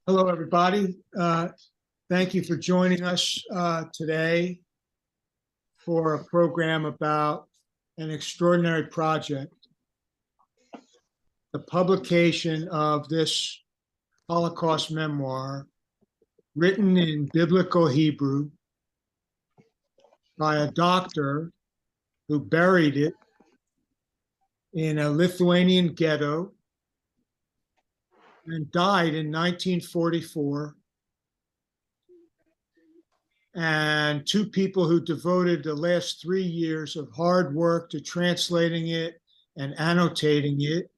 Hello, everybody. Thank you for joining us today for a program about an extraordinary project, the publication of this Holocaust memoir written in biblical Hebrew by a doctor who buried it in a Lithuanian ghetto and died in 1944, and two people who devoted the last 3 years of hard work to translating it and annotating it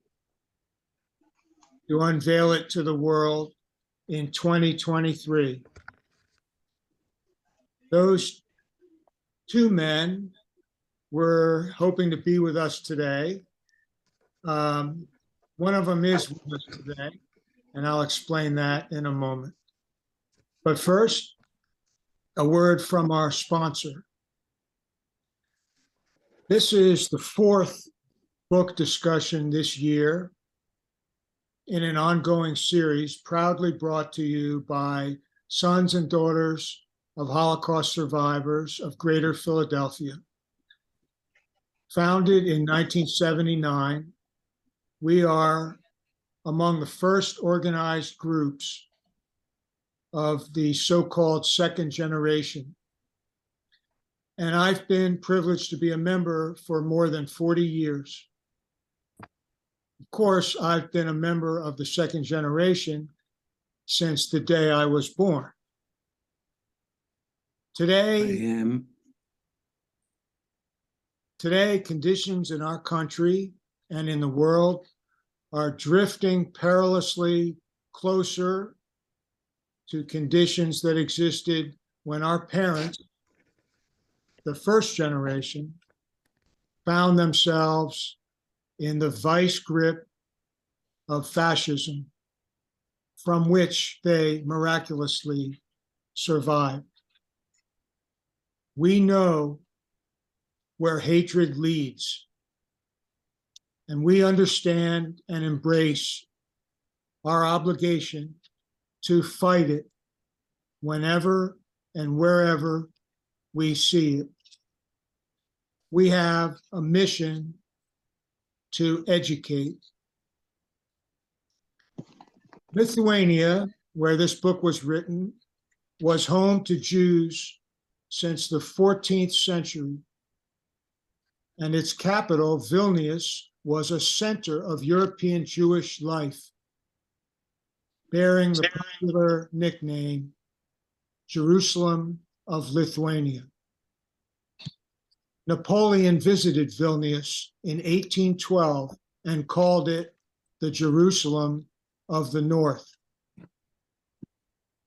to unveil it to the world in 2023. Those two men were hoping to be with us today. One of them is with us today, and I'll explain that in a moment. But first, a word from our sponsor. This is the fourth book discussion this year in an ongoing series proudly brought to you by sons and daughters of Holocaust survivors of Greater Philadelphia. Founded in 1979, we are among the first organized groups of the so-called second generation. And I've been privileged to be a member for more than 40 years. Of course, I've been a member of the second generation since the day I was born. Today, conditions in our country and in the world are drifting perilously closer to conditions that existed when our parents, the first generation, found themselves in the vice grip of fascism, from which they miraculously survived. We know where hatred leads, and we understand and embrace our obligation to fight it whenever and wherever we see it. We have a mission to educate. Lithuania, where this book was written, was home to Jews since the 14th century, and its capital, Vilnius, was a center of European Jewish life, bearing the popular nickname Jerusalem of Lithuania. Napoleon visited Vilnius in 1812 and called it the Jerusalem of the North.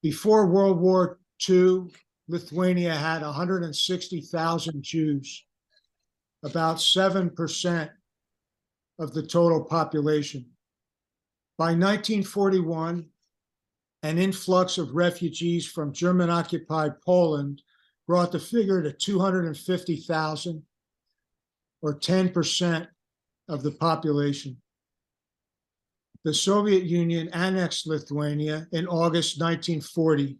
Before World War II, Lithuania had 160,000 Jews, about 7% of the total population. By 1941, an influx of refugees from German-occupied Poland brought the figure to 250,000, or 10% of the population. The Soviet Union annexed Lithuania in August 1940,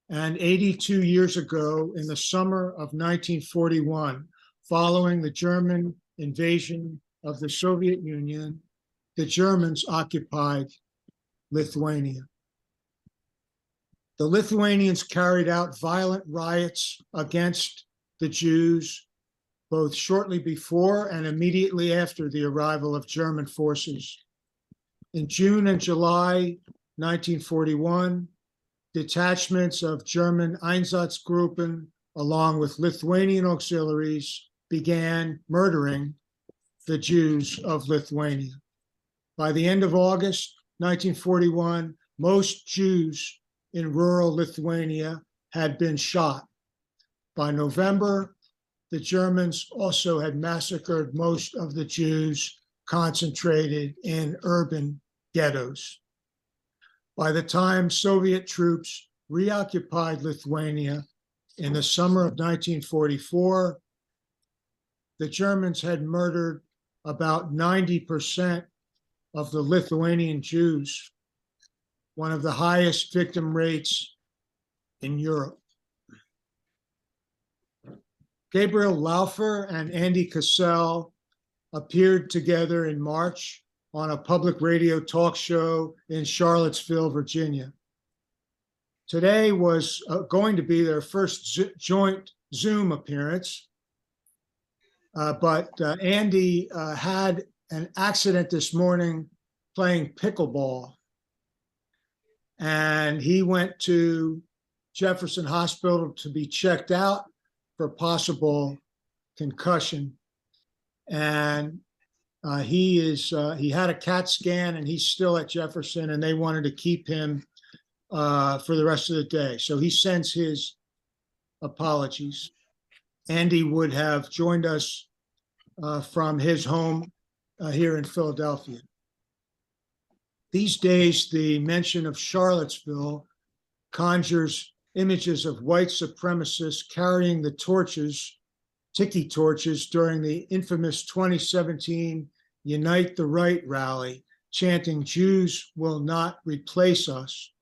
and 82 years ago, in the summer of 1941, following the German invasion of the Soviet Union, the Germans occupied Lithuania. The Lithuanians carried out violent riots against the Jews, both shortly before and immediately after the arrival of German forces. In June and July 1941, detachments of German Einsatzgruppen, along with Lithuanian auxiliaries, began murdering the Jews of Lithuania. By the end of August 1941, most Jews in rural Lithuania had been shot. By November, the Germans also had massacred most of the Jews concentrated in urban ghettos. By the time Soviet troops reoccupied Lithuania in the summer of 1944, the Germans had murdered about 90% of the Lithuanian Jews, one of the highest victim rates in Europe. Gabriel Laufer and Andy Cassel appeared together in March on a public radio talk show in Charlottesville, Virginia. Today was going to be their first joint Zoom appearance, but Andy had an accident this morning playing pickleball, and he went to Jefferson Hospital to be checked out for possible concussion. And he had a CAT scan, and he's still at Jefferson, and they wanted to keep him for the rest of the day. So he sends his apologies. Andy would have joined us from his home here in Philadelphia. These days, the mention of Charlottesville conjures images of white supremacists carrying the torches, tiki torches, during the infamous 2017 Unite the Right rally, chanting, "Jews will not replace us."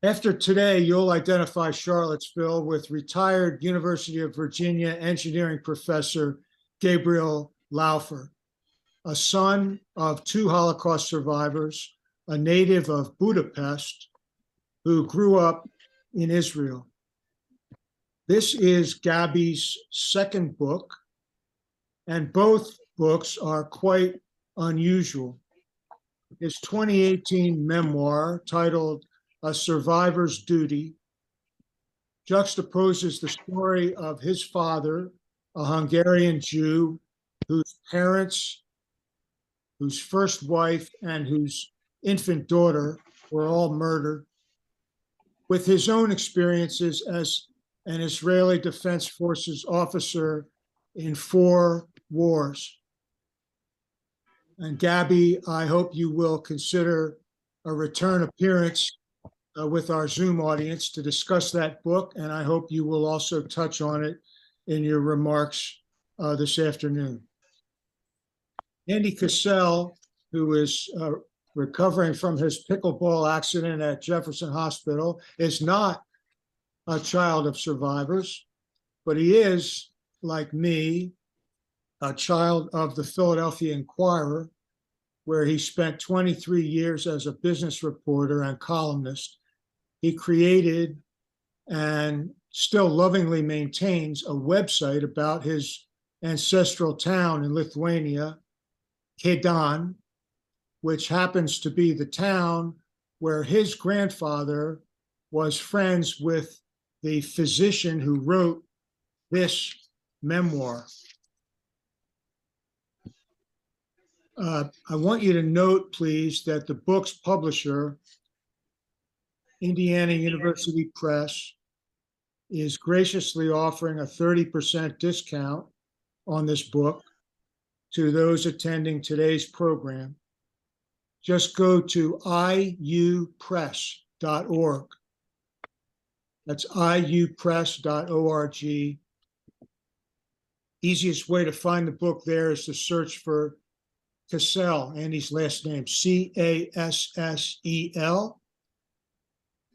After today, you'll identify Charlottesville with retired University of Virginia engineering professor Gabriel Laufer, a son of 2 Holocaust survivors, a native of Budapest, who grew up in Israel. This is Gabby's second book, and both books are quite unusual. His 2018 memoir, titled A Survivor's Duty, juxtaposes the story of his father, a Hungarian Jew, whose parents, whose first wife, and whose infant daughter were all murdered, with his own experiences as an Israeli Defense Forces officer in 4 wars. And Gabby, I hope you will consider a return appearance with our Zoom audience to discuss that book, and I hope you will also touch on it in your remarks this afternoon. Andy Cassel, who is recovering from his pickleball accident at Jefferson Hospital, is not a child of survivors, but he is, like me, a child of the Philadelphia Inquirer, where he spent 23 years as a business reporter and columnist. He created and still lovingly maintains a website about his ancestral town in Lithuania, Kėdainiai, which happens to be the town where his grandfather was friends with the physician who wrote this memoir. I want you to note, please, that the book's publisher, Indiana University Press, is graciously offering a 30% discount on this book to those attending today's program. Just go to iupress.org. That's iupress.org. Easiest way to find the book there is to search for Cassel, Andy's last name, Cassel.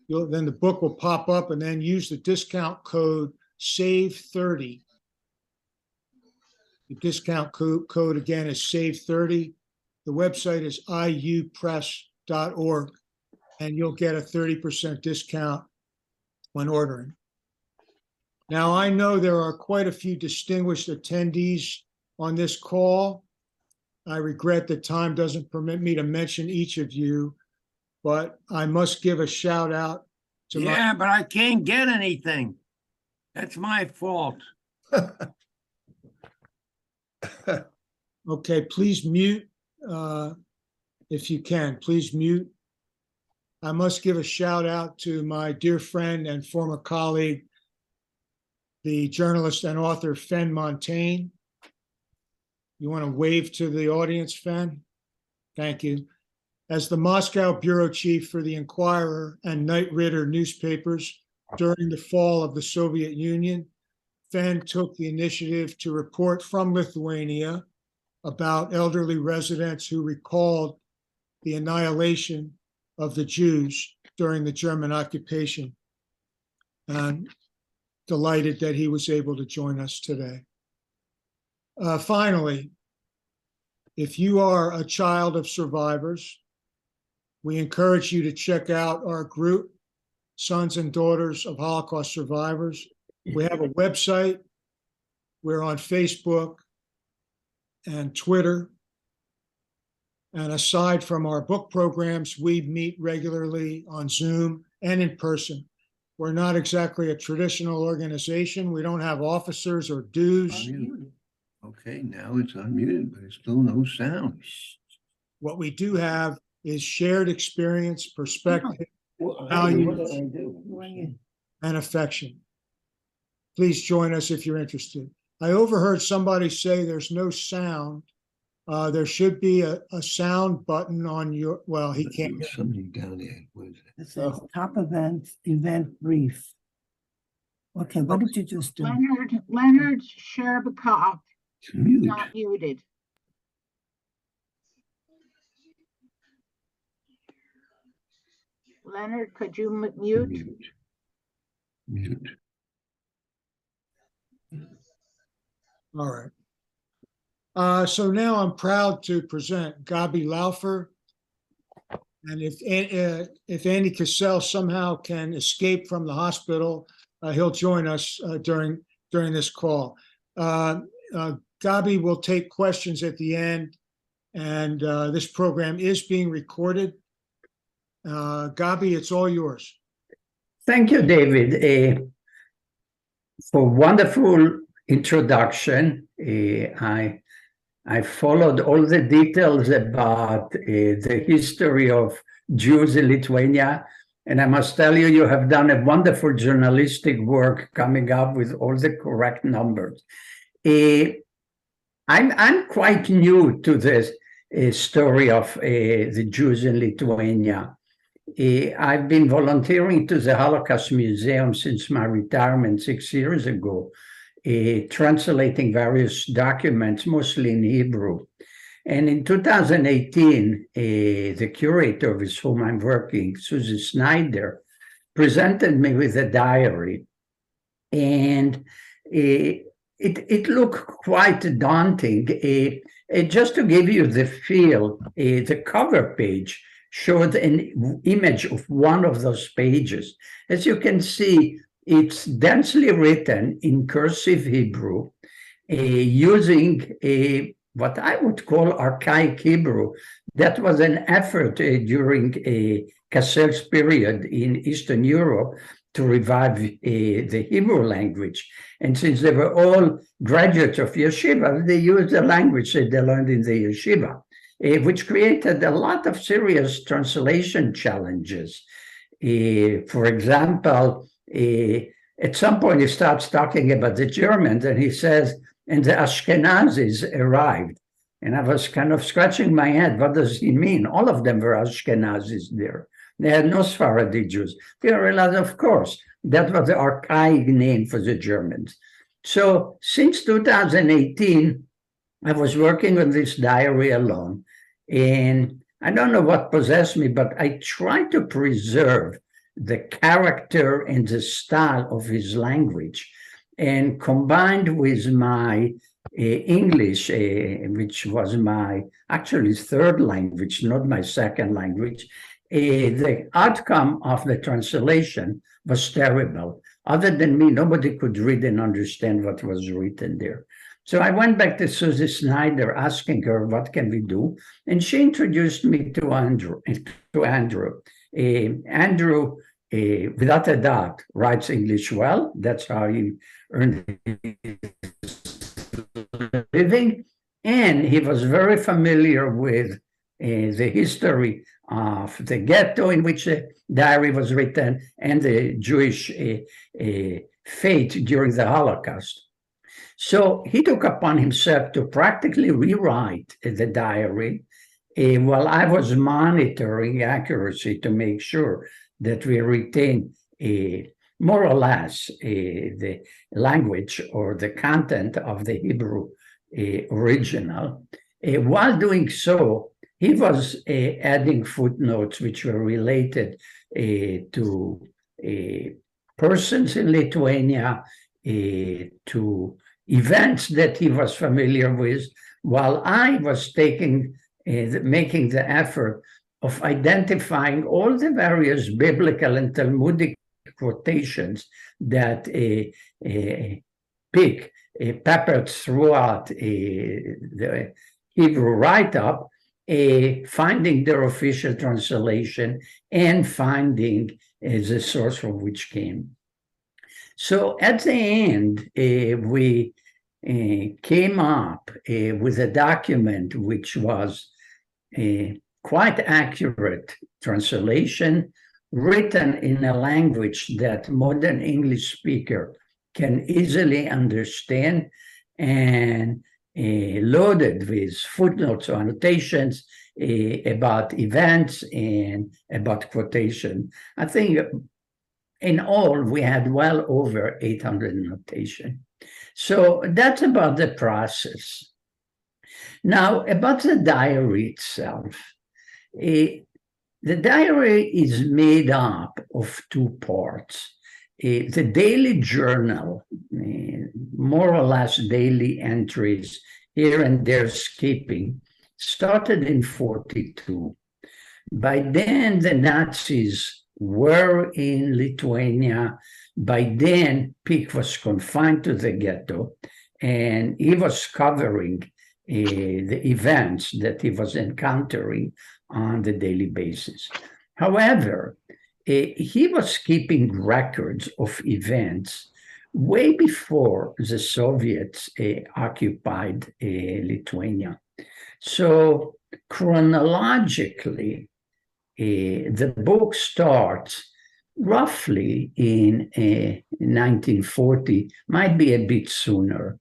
Then the book will pop up, and then use the discount code SAVE30. The discount code again is SAVE30. The website is iupress.org, and you'll get a 30% discount when ordering. Now, I know there are quite a few distinguished attendees on this call. I regret that time doesn't permit me to mention each of you, but I must give a shout out to but I can't get anything. That's my fault. Okay, please mute if you can. Please mute. I must give a shout out to my dear friend and former colleague, the journalist and author Fen Montaigne. You want to wave to the audience, Fen? Thank you. As the Moscow bureau chief for the Inquirer and Knight Ridder newspapers during the fall of the Soviet Union, Fen took the initiative to report from Lithuania about elderly residents who recalled the annihilation of the Jews during the German occupation. And delighted that he was able to join us today. Finally, if you are a child of survivors, we encourage you to check out our group, Sons and Daughters of Holocaust Survivors. We have a website. We're on Facebook and Twitter. And aside from our book programs, we meet regularly on Zoom and in person. We're not exactly a traditional organization. We don't have officers or dues. Unmuted. Okay, now it's unmuted, but it's still no sound. What we do have is shared experience, perspective, What values, did I do? and affection. Please join us if you're interested. I overheard somebody say there's no sound. There should be a sound button on your, well, he can't. Somebody down there. What is it? It says top event brief. Okay, what did you just do? Leonard Sherbakov, It's mute. not muted. Leonard, could you mute? Mute. Mute. All right. So now I'm proud to present Gabriel Laufer. And if Andy Cassel somehow can escape from the hospital, he'll join us during this call. Gabi will take questions at the end, and this program is being recorded. Gabi, it's all yours. Thank you, David, for wonderful introduction. I followed all the details about the history of Jews in Lithuania, and I must tell you, you have done a wonderful journalistic work coming up with all the correct numbers. I'm quite new to this story of the Jews in Lithuania. I've been volunteering to the Holocaust Museum since my retirement 6 years ago, translating various documents, mostly in Hebrew. And in 2018, the curator with whom I'm working, Susie Snyder, presented me with a diary. And it looked quite daunting. Just to give you the feel, the cover page showed an image of one of those pages. As you can see, it's densely written in cursive Hebrew, using what I would call archaic Hebrew. That was an effort during Cassel's period in Eastern Europe to revive the Hebrew language. And since they were all graduates of yeshiva, they used the language that they learned in the yeshiva, which created a lot of serious translation challenges. For example, at some point he starts talking about the Germans and he says, and the Ashkenazis arrived. And I was kind of scratching my head, what does he mean? All of them were Ashkenazis there. They had no Sephardi Jews. They realized, of course, that was the archaic name for the Germans. So since 2018, I was working on this diary alone. And I don't know what possessed me, but I tried to preserve the character and the style of his language, and combined with my English, which was my actually third language, not my second language, the outcome of the translation was terrible. Other than me, nobody could read and understand what was written there. So I went back to Susie Snyder, asking her, what can we do? And she introduced me to Andrew. Andrew, without a doubt, writes English well. That's how he earned his living. And he was very familiar with the history of the ghetto in which the diary was written and the Jewish fate during the Holocaust. So he took upon himself to practically rewrite the diary while I was monitoring accuracy to make sure that we retain more or less the language or the content of the Hebrew original. While doing so, he was adding footnotes which were related to persons in Lithuania, to events that he was familiar with, while I was making the effort of identifying all the various biblical and Talmudic quotations that Pick peppered throughout the Hebrew write-up, finding their official translation and finding the source from which came. So at the end, we came up with a document which was a quite accurate translation, written in a language that modern English speaker can easily understand, and loaded with footnotes or annotations about events and about quotation. I think in all, we had well over 800 annotations. So that's about the process. Now, about the diary itself. The diary is made up of two parts. The daily journal, more or less daily entries, here and there skipping, started in 1942. By then, the Nazis were in Lithuania. By then, Pick was confined to the ghetto, and he was covering the events that he was encountering on the daily basis. However, he was keeping records of events way before the Soviets occupied Lithuania. So chronologically, the book starts roughly in 1940, might be a bit sooner.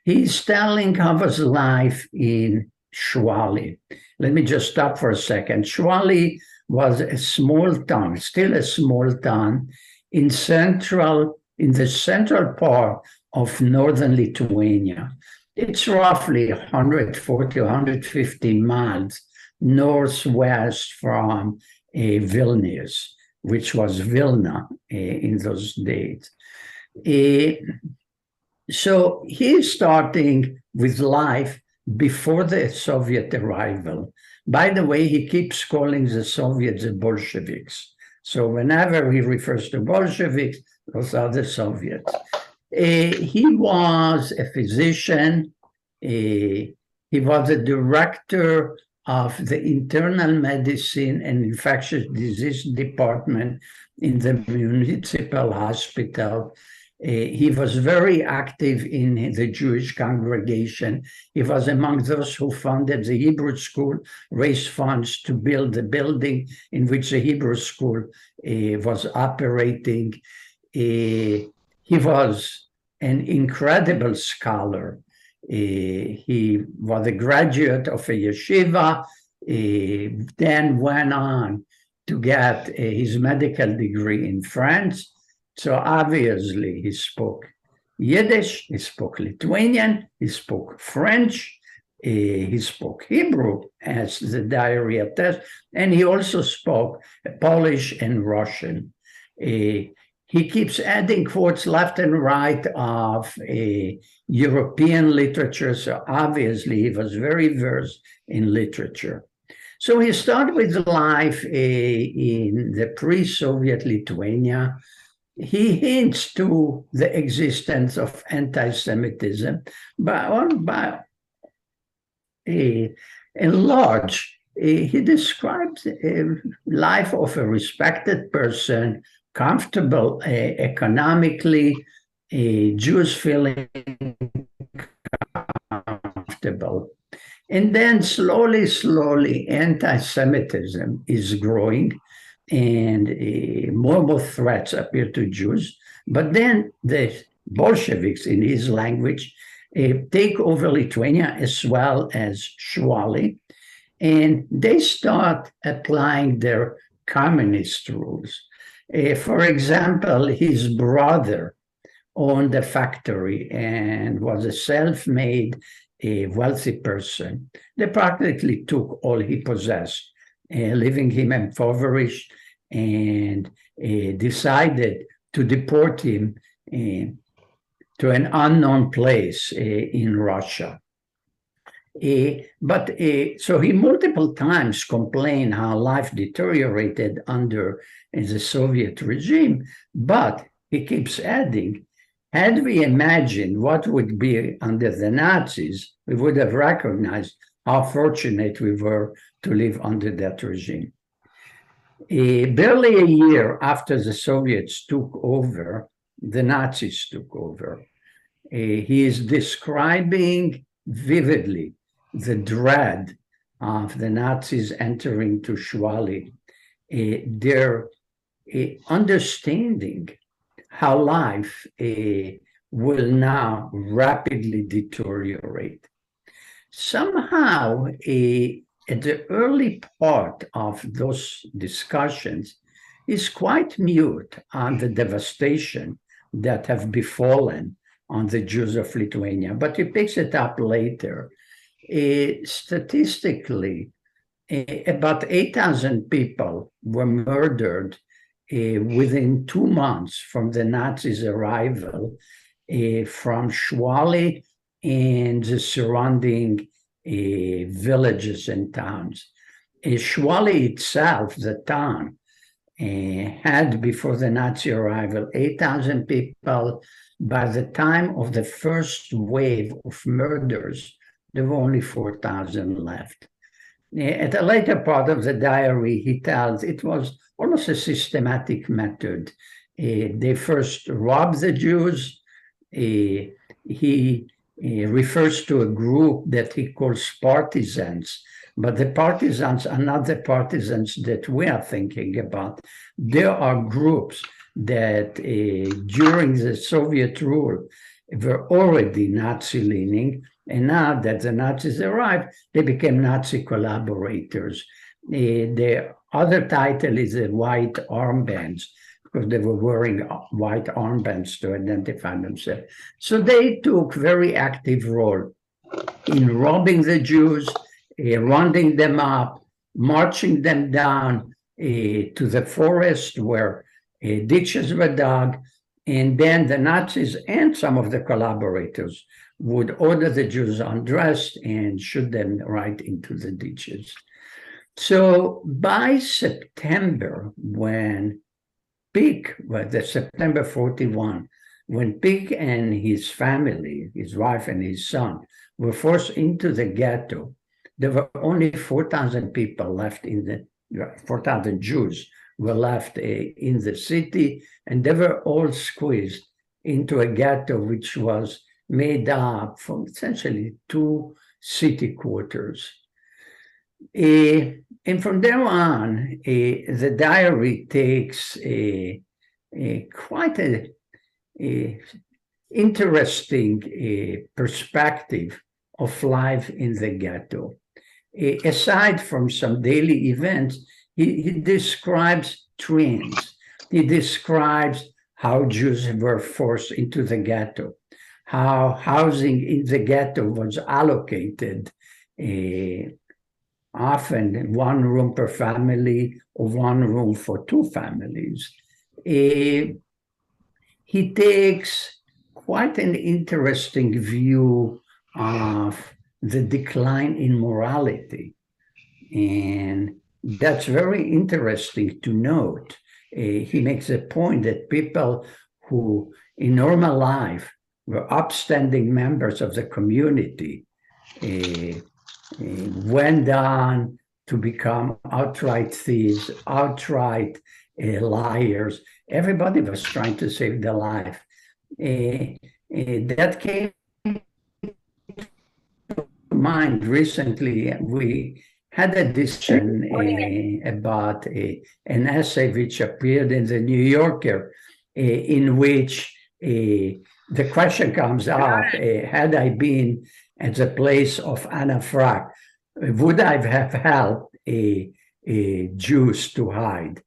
He's telling of his life in Šiauliai. Let me just stop for a second. Šiauliai was a small town, still a small town in the central part of northern Lithuania. It's roughly 140, 150 miles northwest from Vilnius, which was Vilna in those days. So he's starting with life before the Soviet arrival. By the way, he keeps calling the Soviets the Bolsheviks. So whenever he refers to Bolsheviks, those are the Soviets. He was a physician. He was a director of the internal medicine and infectious disease department in the municipal hospital. He was very active in the Jewish congregation. He was among those who founded the Hebrew school, raised funds to build the building in which the Hebrew school was operating. He was an incredible scholar. He was a graduate of a yeshiva, then went on to get his medical degree in France. So obviously he spoke Yiddish, he spoke Lithuanian, he spoke French, he spoke Hebrew, as the diary attests, and he also spoke Polish and Russian. He keeps adding quotes left and right of European literature, so obviously he was very versed in literature. So he started with life in the pre-Soviet Lithuania. He hints to the existence of anti-Semitism, but in large, he describes a life of a respected person, comfortable economically, Jews feeling comfortable. And then slowly, anti-Semitism is growing, and more threats appear to Jews. But then the Bolsheviks, in his language, take over Lithuania as well as Šiauliai, and they start applying their communist rules. For example, his brother owned a factory and was a self-made a wealthy person. They practically took all he possessed, leaving him impoverished, and decided to deport him to an unknown place in Russia. So he multiple times complained how life deteriorated under the Soviet regime, but he keeps adding, had we imagined what would be under the Nazis, we would have recognized how fortunate we were to live under that regime. Barely a year after the Soviets took over, the Nazis took over. He is describing vividly the dread of the Nazis entering to Šiauliai, their understanding how life will now rapidly deteriorate. Somehow, at the early part of those discussions, is quite mute on the devastation that have befallen on the Jews of Lithuania, but he picks it up later. Statistically, about 8,000 people were murdered within 2 months from the Nazis' arrival from Šiauliai and the surrounding villages and towns. Šiauliai itself, the town, had before the Nazi arrival 8,000 people. By the time of the first wave of murders, there were only 4,000 left. At a later part of the diary, he tells it was almost a systematic method. They first robbed the Jews. He refers to a group that he calls partisans, but the partisans are not the partisans that we are thinking about. There are groups that during the Soviet rule were already Nazi-leaning, and now that the Nazis arrived, they became Nazi collaborators. The other title is the white armbands, because they were wearing white armbands to identify themselves. So they took very active role in robbing the Jews, rounding them up, marching them down to the forest where ditches were dug, and then the Nazis and some of the collaborators would order the Jews undressed and shoot them right into the ditches. So by September, when Pick, the September 41, when Pick and his family, his wife and his son, were forced into the ghetto, there were only 4,000 people left 4,000 Jews were left in the city, and they were all squeezed into a ghetto which was made up from essentially 2 city quarters. And from there on, the diary takes quite an interesting perspective of life in the ghetto. Aside from some daily events, he describes trends. He describes how Jews were forced into the ghetto, how housing in the ghetto was allocated, often 1 room per family or 1 room for 2 families. He takes quite an interesting view of the decline in morality, and that's very interesting to note. He makes a point that people who in normal life were upstanding members of the community went on to become outright thieves, outright liars. Everybody was trying to save their life. That came to mind recently. We had a discussion about an essay which appeared in the New Yorker, in which the question comes up, had I been at the place of Anna Frank, would I have helped Jews to hide?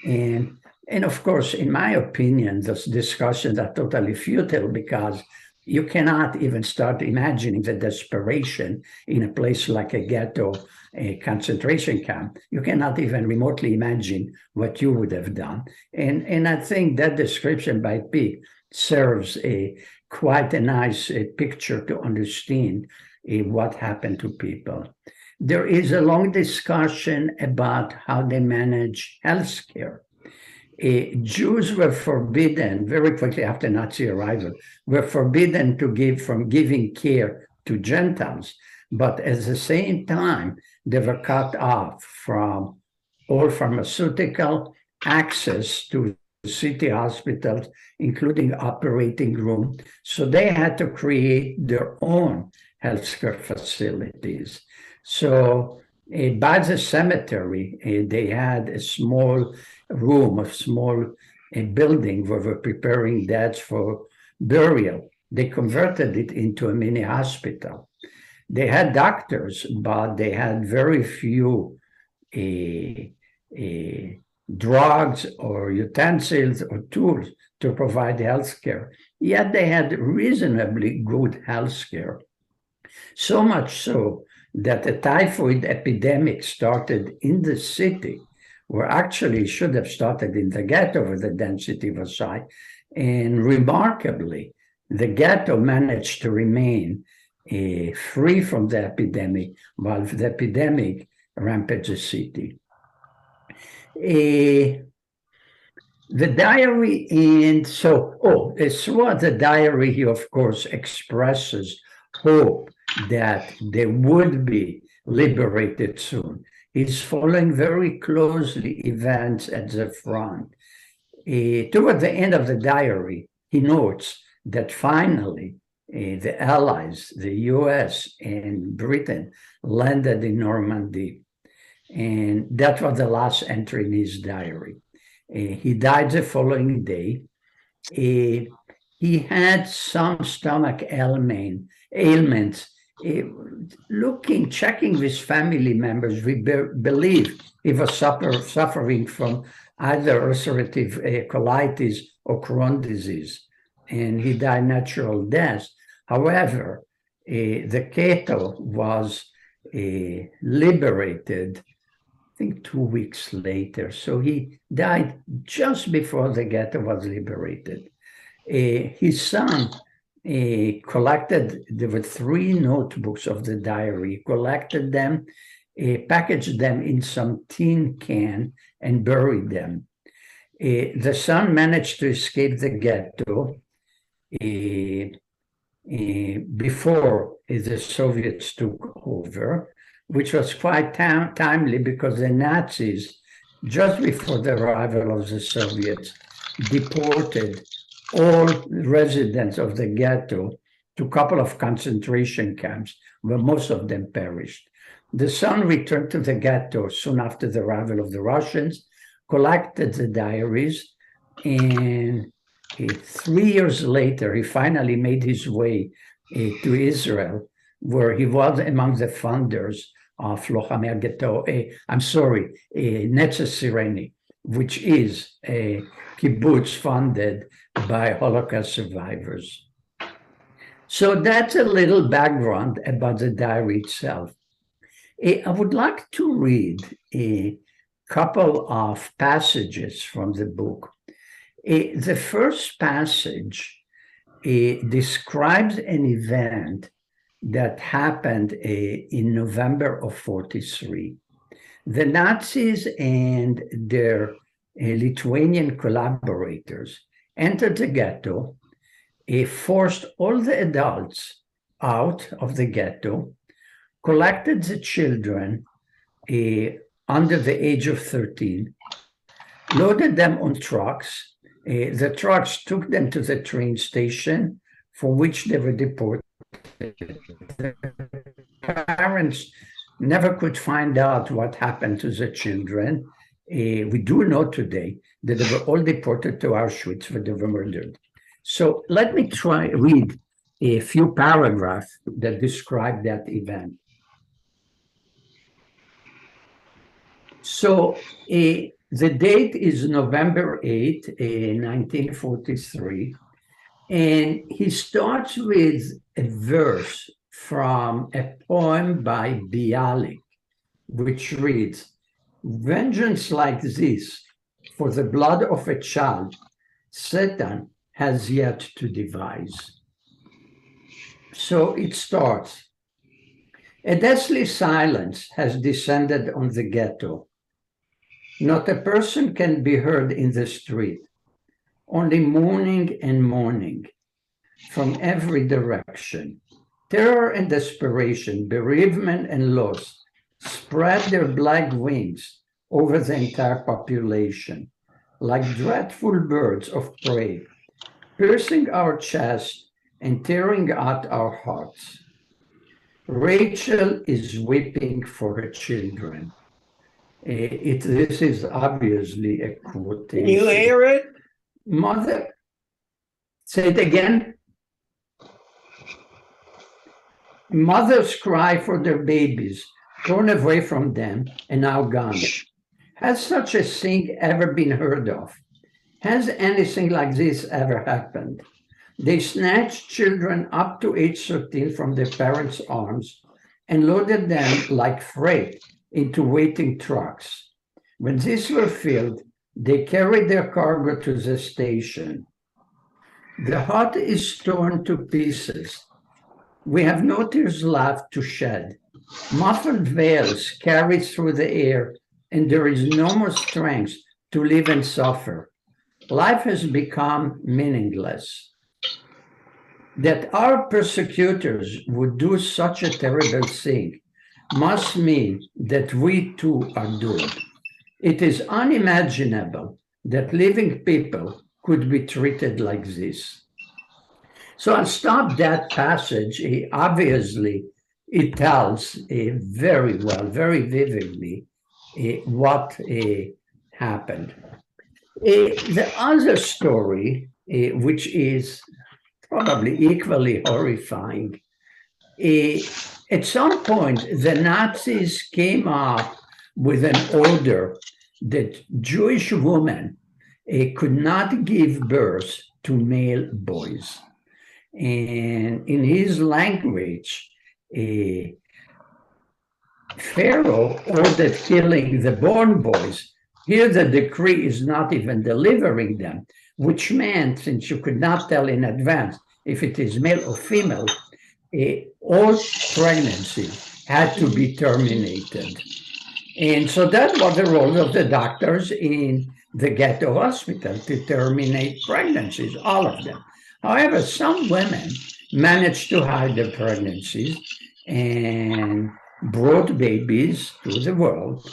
And of course, in my opinion, those discussions are totally futile, because you cannot even start imagining the desperation in a place like a ghetto, a concentration camp. You cannot even remotely imagine what you would have done. And I think that description by Pick serves quite a nice picture to understand what happened to people. There is a long discussion about how they manage healthcare. Jews were forbidden very quickly after Nazi arrival, were forbidden to give from giving care to Gentiles, but at the same time, they were cut off from all pharmaceutical access to city hospitals, including operating room. So they had to create their own healthcare facilities. So by the cemetery, they had a small room, a small building where we're preparing dead for burial. They converted it into a mini hospital. They had doctors, but they had very few drugs or utensils or tools to provide health care. Yet they had reasonably good health care. So much so that a typhoid epidemic started in the city, where actually should have started in the ghetto where the density was high. And remarkably, the ghetto managed to remain free from the epidemic, while the epidemic rampaged the city. The diary, and so, throughout the diary, he of course expresses hope that they would be liberated soon. He's following very closely events at the front. Toward the end of the diary, he notes that finally the Allies, the US and Britain, landed in Normandy. And that was the last entry in his diary. He died the following day. He had some stomach ailments. Checking with family members, we believe he was suffering from either ulcerative colitis or Crohn's disease, and he died natural death. However, the ghetto was liberated, I think 2 weeks later. So he died just before the ghetto was liberated. His son collected, there were 3 notebooks of the diary, collected them, packaged them in some tin can and buried them. The son managed to escape the ghetto before the Soviets took over, which was quite timely because the Nazis, just before the arrival of the Soviets, deported all residents of the ghetto to a couple of concentration camps where most of them perished. The son returned to the ghetto soon after the arrival of the Russians, collected the diaries, and 3 years later, he finally made his way to Israel, where he was among the founders of Lochamei Ghetto, Netzes Sireni, which is a kibbutz funded by Holocaust survivors. So that's a little background about the diary itself. I would like to read a couple of passages from the book. The first passage describes an event that happened in November of 1943. The Nazis and their Lithuanian collaborators entered the ghetto, forced all the adults out of the ghetto, collected the children under the age of 13, loaded them on trucks. The trucks took them to the train station, for which they were deported. The parents never could find out what happened to the children. We do know today that they were all deported to Auschwitz where they were murdered. So let me read a few paragraphs that describe that event. So the date is November 8, 1943. And he starts with a verse from a poem by Bialik, which reads, "Vengeance like this for the blood of a child, Satan has yet to devise." So it starts. A deathly silence has descended on the ghetto. Not a person can be heard in the street. Only mourning and mourning from every direction. Terror and desperation, bereavement and loss spread their black wings over the entire population, like dreadful birds of prey, piercing our chest and tearing at our hearts. Rachel is weeping for her children. This is obviously a quotation. Can you hear it? Mother, say it again. Mothers cry for their babies, torn away from them and now gone. Has such a thing ever been heard of? Has anything like this ever happened? They snatched children up to age 13 from their parents' arms and loaded them like freight into waiting trucks. When these were filled, they carried their cargo to the station. The heart is torn to pieces. We have no tears left to shed. Muffled veils carry through the air, and there is no more strength to live and suffer. Life has become meaningless. That our persecutors would do such a terrible thing must mean that we too are doomed. It is unimaginable that living people could be treated like this. So I'll stop that passage. Obviously, it tells very well, very vividly what happened. The other story, which is probably equally horrifying, at some point, the Nazis came up with an order that Jewish women could not give birth to male boys. And in his language, Pharaoh ordered killing the born boys. Here the decree is not even delivering them, which meant, since you could not tell in advance if it is male or female, all pregnancy had to be terminated. And so that was the role of the doctors in the ghetto hospital, to terminate pregnancies, all of them. However, some women managed to hide their pregnancies and brought babies to the world.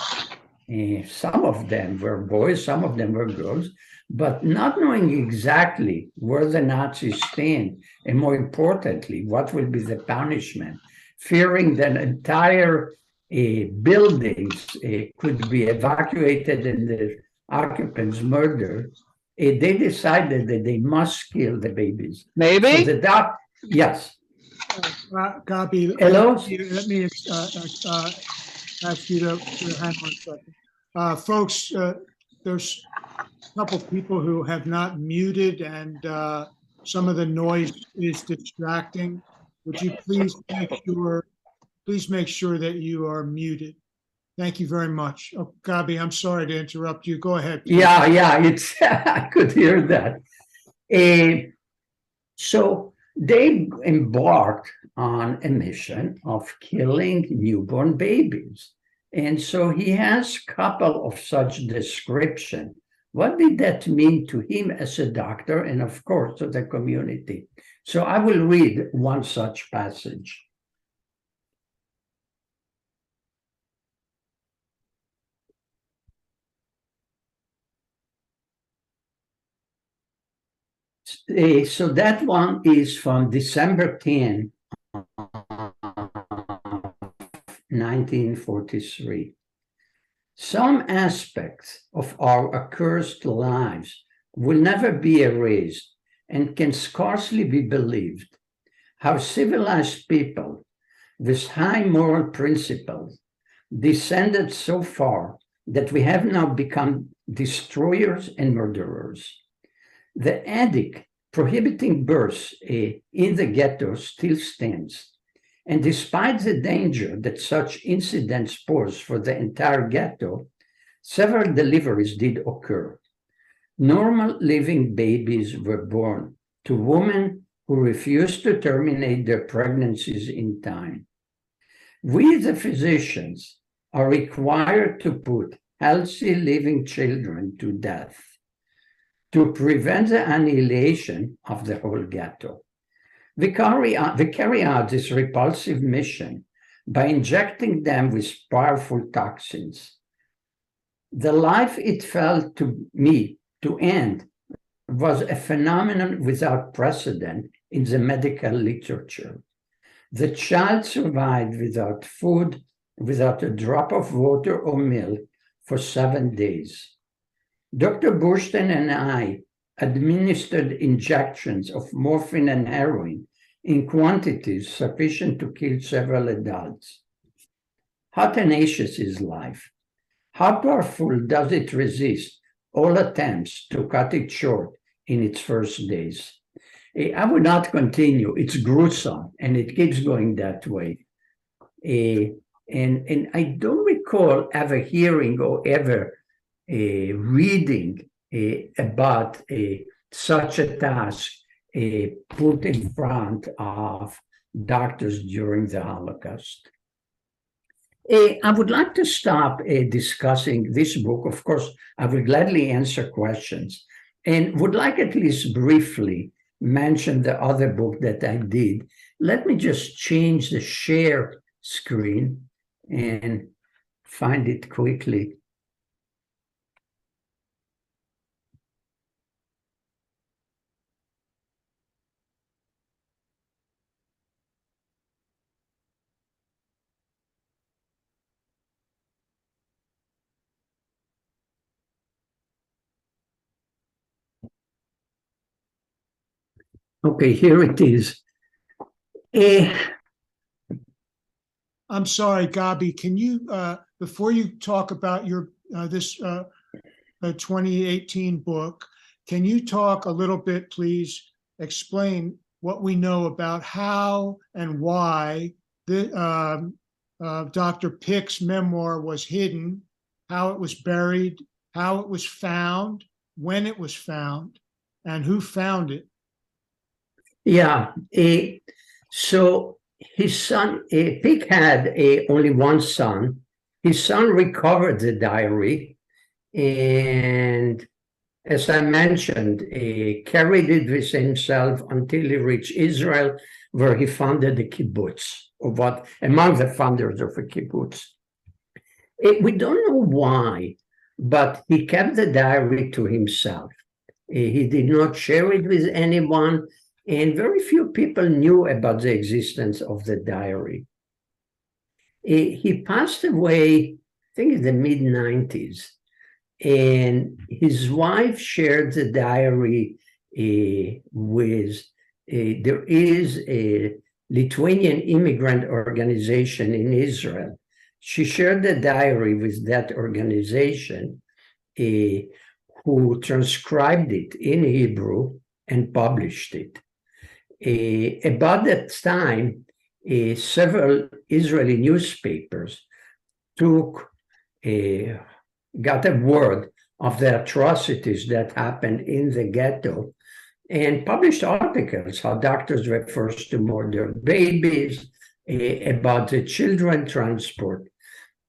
Some of them were boys, some of them were girls, but not knowing exactly where the Nazis stand, and more importantly, what will be the punishment, fearing that entire buildings could be evacuated and the occupants murdered, they decided that they must kill the babies. Maybe? So yes. Gabi, Hello? let me ask you to hang on a second. Folks, there's a couple people who have not muted, and some of the noise is distracting. Would you please make sure that you are muted? Thank you very much. Oh, Gabi, I'm sorry to interrupt you. Go ahead. Please. Yeah, it's I could hear that. So they embarked on a mission of killing newborn babies. And so he has a couple of such description. What did that mean to him as a doctor, and of course to the community? So I will read one such passage. So that one is from December 10, 1943. Some aspects of our accursed lives will never be erased and can scarcely be believed. How civilized people with high moral principles descended so far that we have now become destroyers and murderers. The edict prohibiting births in the ghetto still stands. And despite the danger that such incidents pose for the entire ghetto, several deliveries did occur. Normal living babies were born to women who refused to terminate their pregnancies in time. We, the physicians, are required to put healthy living children to death to prevent the annihilation of the whole ghetto. We carry out this repulsive mission by injecting them with powerful toxins. The life it fell to me to end was a phenomenon without precedent in the medical literature. The child survived without food, without a drop of water or milk for 7 days. Dr. Burstein and I administered injections of morphine and heroin in quantities sufficient to kill several adults. How tenacious is life? How powerful does it resist all attempts to cut it short in its first days? I would not continue. It's gruesome, and it keeps going that way. And I don't recall ever hearing or ever reading about such a task put in front of doctors during the Holocaust. I would like to stop discussing this book. Of course, I will gladly answer questions, and would like at least briefly mention the other book that I did. Let me just change the share screen and find it quickly. Okay, here it is. I'm sorry, Gabi, can you, before you talk about your this 2018 book, can you talk a little bit, please, explain what we know about how and why the Dr. Pick's memoir was hidden, how it was buried, how it was found, when it was found, and who found it? Yeah, so his son, Pick had only one son. His son recovered the diary, and as I mentioned, carried it with himself until he reached Israel, where he founded the kibbutz, or among the founders of a kibbutz. We don't know why, but he kept the diary to himself. He did not share it with anyone, and very few people knew about the existence of the diary. He passed away, I think, in the mid-90s, and his wife shared the diary with, there is a Lithuanian immigrant organization in Israel. She shared the diary with that organization, who transcribed it in Hebrew and published it. About that time, several Israeli newspapers got a word of the atrocities that happened in the ghetto and published articles how doctors were forced to murder babies, about the children transport.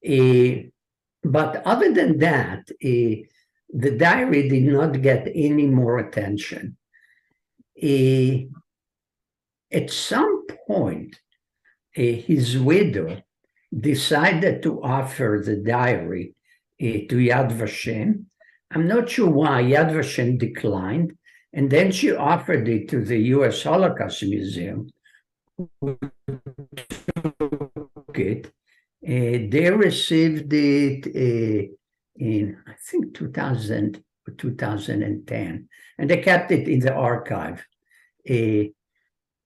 But other than that, the diary did not get any more attention. At some point, his widow decided to offer the diary to Yad Vashem. I'm not sure why Yad Vashem declined, and then she offered it to the U.S. Holocaust Museum. They received it in, I think, 2000 or 2010, and they kept it in the archive.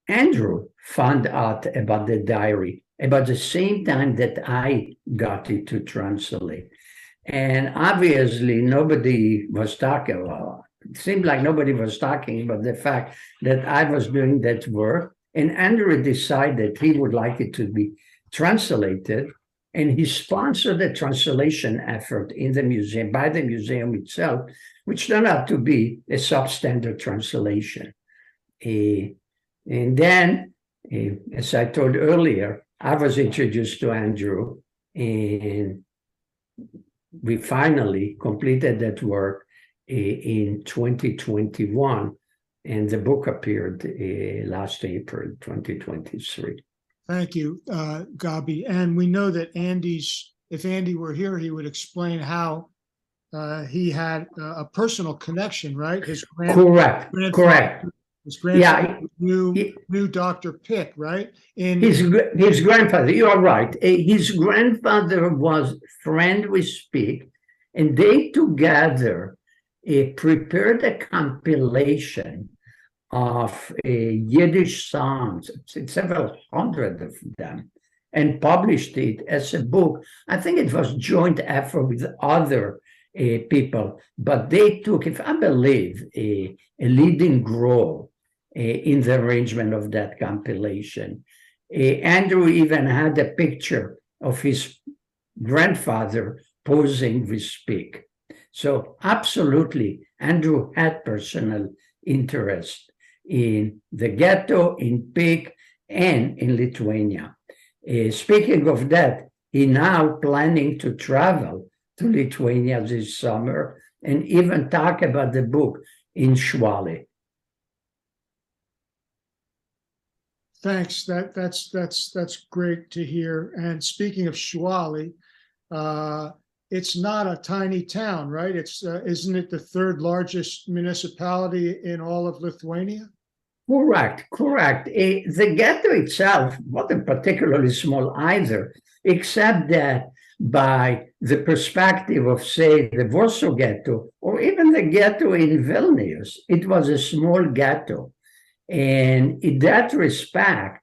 Andrew found out about the diary about the same time that I got it to translate. And obviously, nobody was talking about it seemed like nobody was talking about the fact that I was doing that work. And Andrew decided he would like it to be translated. And he sponsored a translation effort in the museum, by the museum itself, which turned out to be a substandard translation. And then, as I told earlier, I was introduced to Andrew, and we finally completed that work in 2021, and the book appeared last April 2023. Thank you, Gabi. And we know that if Andy were here, he would explain how he had a personal connection, right? His Correct. His grandfather knew Dr. Pick, right? His grandfather, you are right. His grandfather was friend with Pick, and they together prepared a compilation of Yiddish songs, several hundred of them, and published it as a book. I think it was joint effort with other people, but they took, if I believe, a leading role in the arrangement of that compilation. Andrew even had a picture of his grandfather posing with Pick. So absolutely, Andrew had personal interest in the ghetto, in Pick, and in Lithuania. Speaking of that, he now planning to travel to Lithuania this summer and even talk about the book in Šiauliai. Thanks. That's great to hear. And speaking of Šiauliai, it's not a tiny town, right? It's isn't it the third largest municipality in all of Lithuania? Correct. The ghetto itself wasn't particularly small either, except that by the perspective of, say, the Warsaw ghetto, or even the ghetto in Vilnius, it was a small ghetto. And in that respect,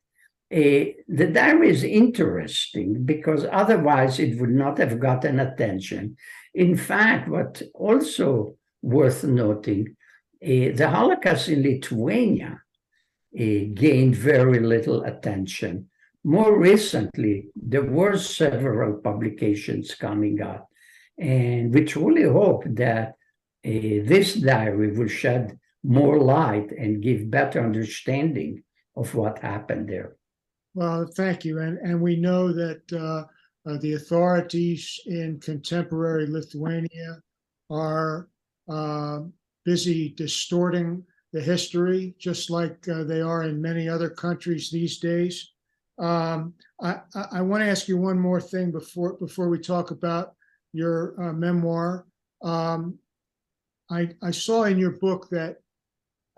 the diary is interesting because otherwise it would not have gotten attention. In fact, what also worth noting, the Holocaust in Lithuania gained very little attention. More recently, there were several publications coming out, and we truly hope that this diary will shed more light and give better understanding of what happened there. Well, thank you. And we know that the authorities in contemporary Lithuania are busy distorting the history, just like they are in many other countries these days. I want to ask you one more thing before we talk about your memoir. I saw in your book that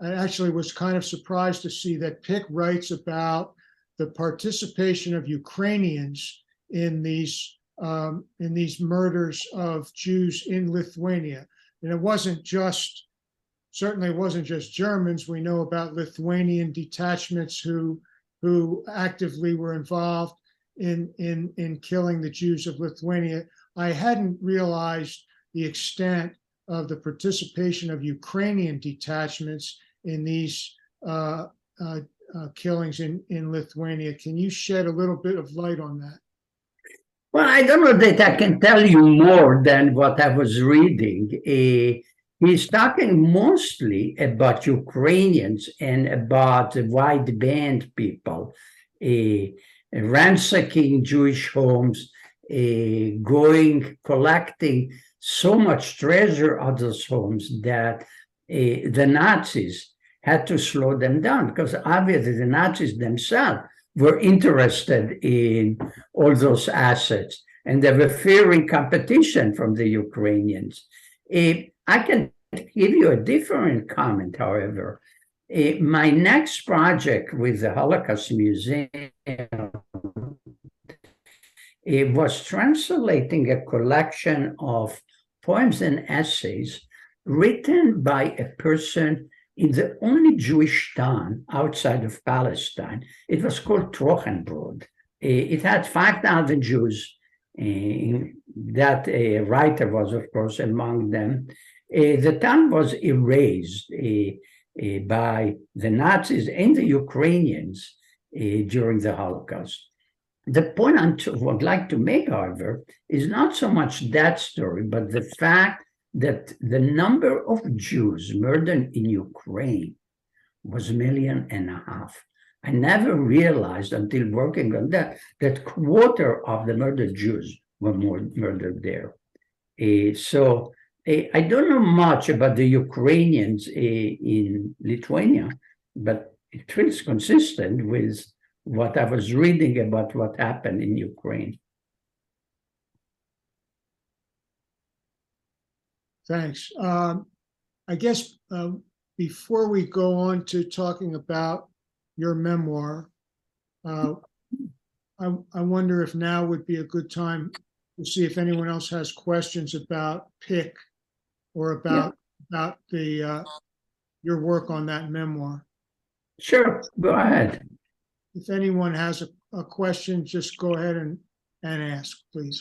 I actually was kind of surprised to see that Pick writes about the participation of Ukrainians in these murders of Jews in Lithuania. And it wasn't just, certainly it wasn't just Germans. We know about Lithuanian detachments who actively were involved in killing the Jews of Lithuania. I hadn't realized the extent of the participation of Ukrainian detachments in these killings in Lithuania. Can you shed a little bit of light on that? Well, I don't know that I can tell you more than what I was reading. He's talking mostly about Ukrainians and about the white band people, ransacking Jewish homes, collecting so much treasure out of those homes that the Nazis had to slow them down, because obviously the Nazis themselves were interested in all those assets, and they were fearing competition from the Ukrainians. I can give you a different comment, however. My next project with the Holocaust Museum was translating a collection of poems and essays written by a person in the only Jewish town outside of Palestine. It was called Trochenbrod. It had 5,000 Jews. That writer was, of course, among them. The town was erased by the Nazis and the Ukrainians during the Holocaust. The point I would like to make, however, is not so much that story, but the fact that the number of Jews murdered in Ukraine was 1.5 million. I never realized until working on that 1/4 of the murdered Jews were murdered there. So I don't know much about the Ukrainians in Lithuania, but it feels consistent with what I was reading about what happened in Ukraine. Thanks. I guess before we go on to talking about your memoir, I wonder if now would be a good time to see if anyone else has questions about Pick or about your work on that memoir. Sure, go ahead. If anyone has a question, just go ahead and ask, please.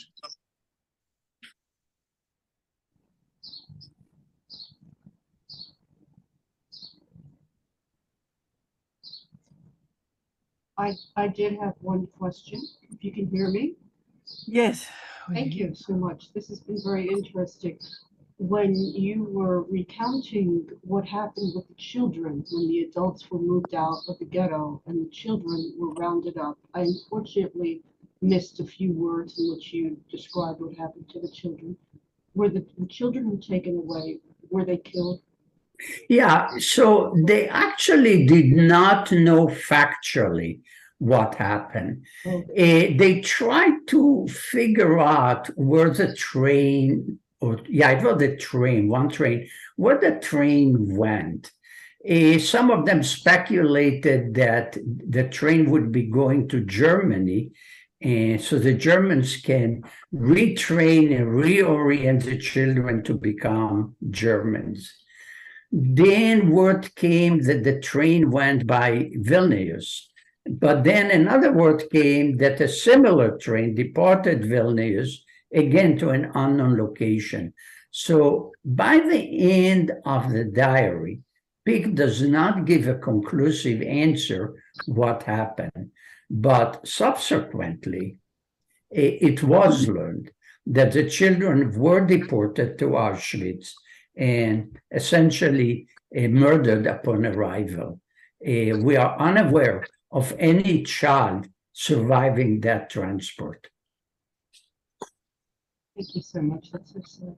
I did have one question, if you can hear me. Yes. Thank you so much. This has been very interesting. When you were recounting what happened with the children, when the adults were moved out of the ghetto and the children were rounded up, I unfortunately missed a few words in which you described what happened to the children. Were the children were taken away? Were they killed? Yeah, so they actually did not know factually what happened. Okay. They tried to figure out where the train, it was the train, one train, where the train went. Some of them speculated that the train would be going to Germany, so the Germans can retrain and reorient the children to become Germans. Then word came that the train went by Vilnius. But then another word came that a similar train departed Vilnius, again to an unknown location. So by the end of the diary, Pick does not give a conclusive answer what happened. But subsequently, it was learned that the children were deported to Auschwitz and essentially murdered upon arrival. We are unaware of any child surviving that transport. Thank you so much. That's so sad.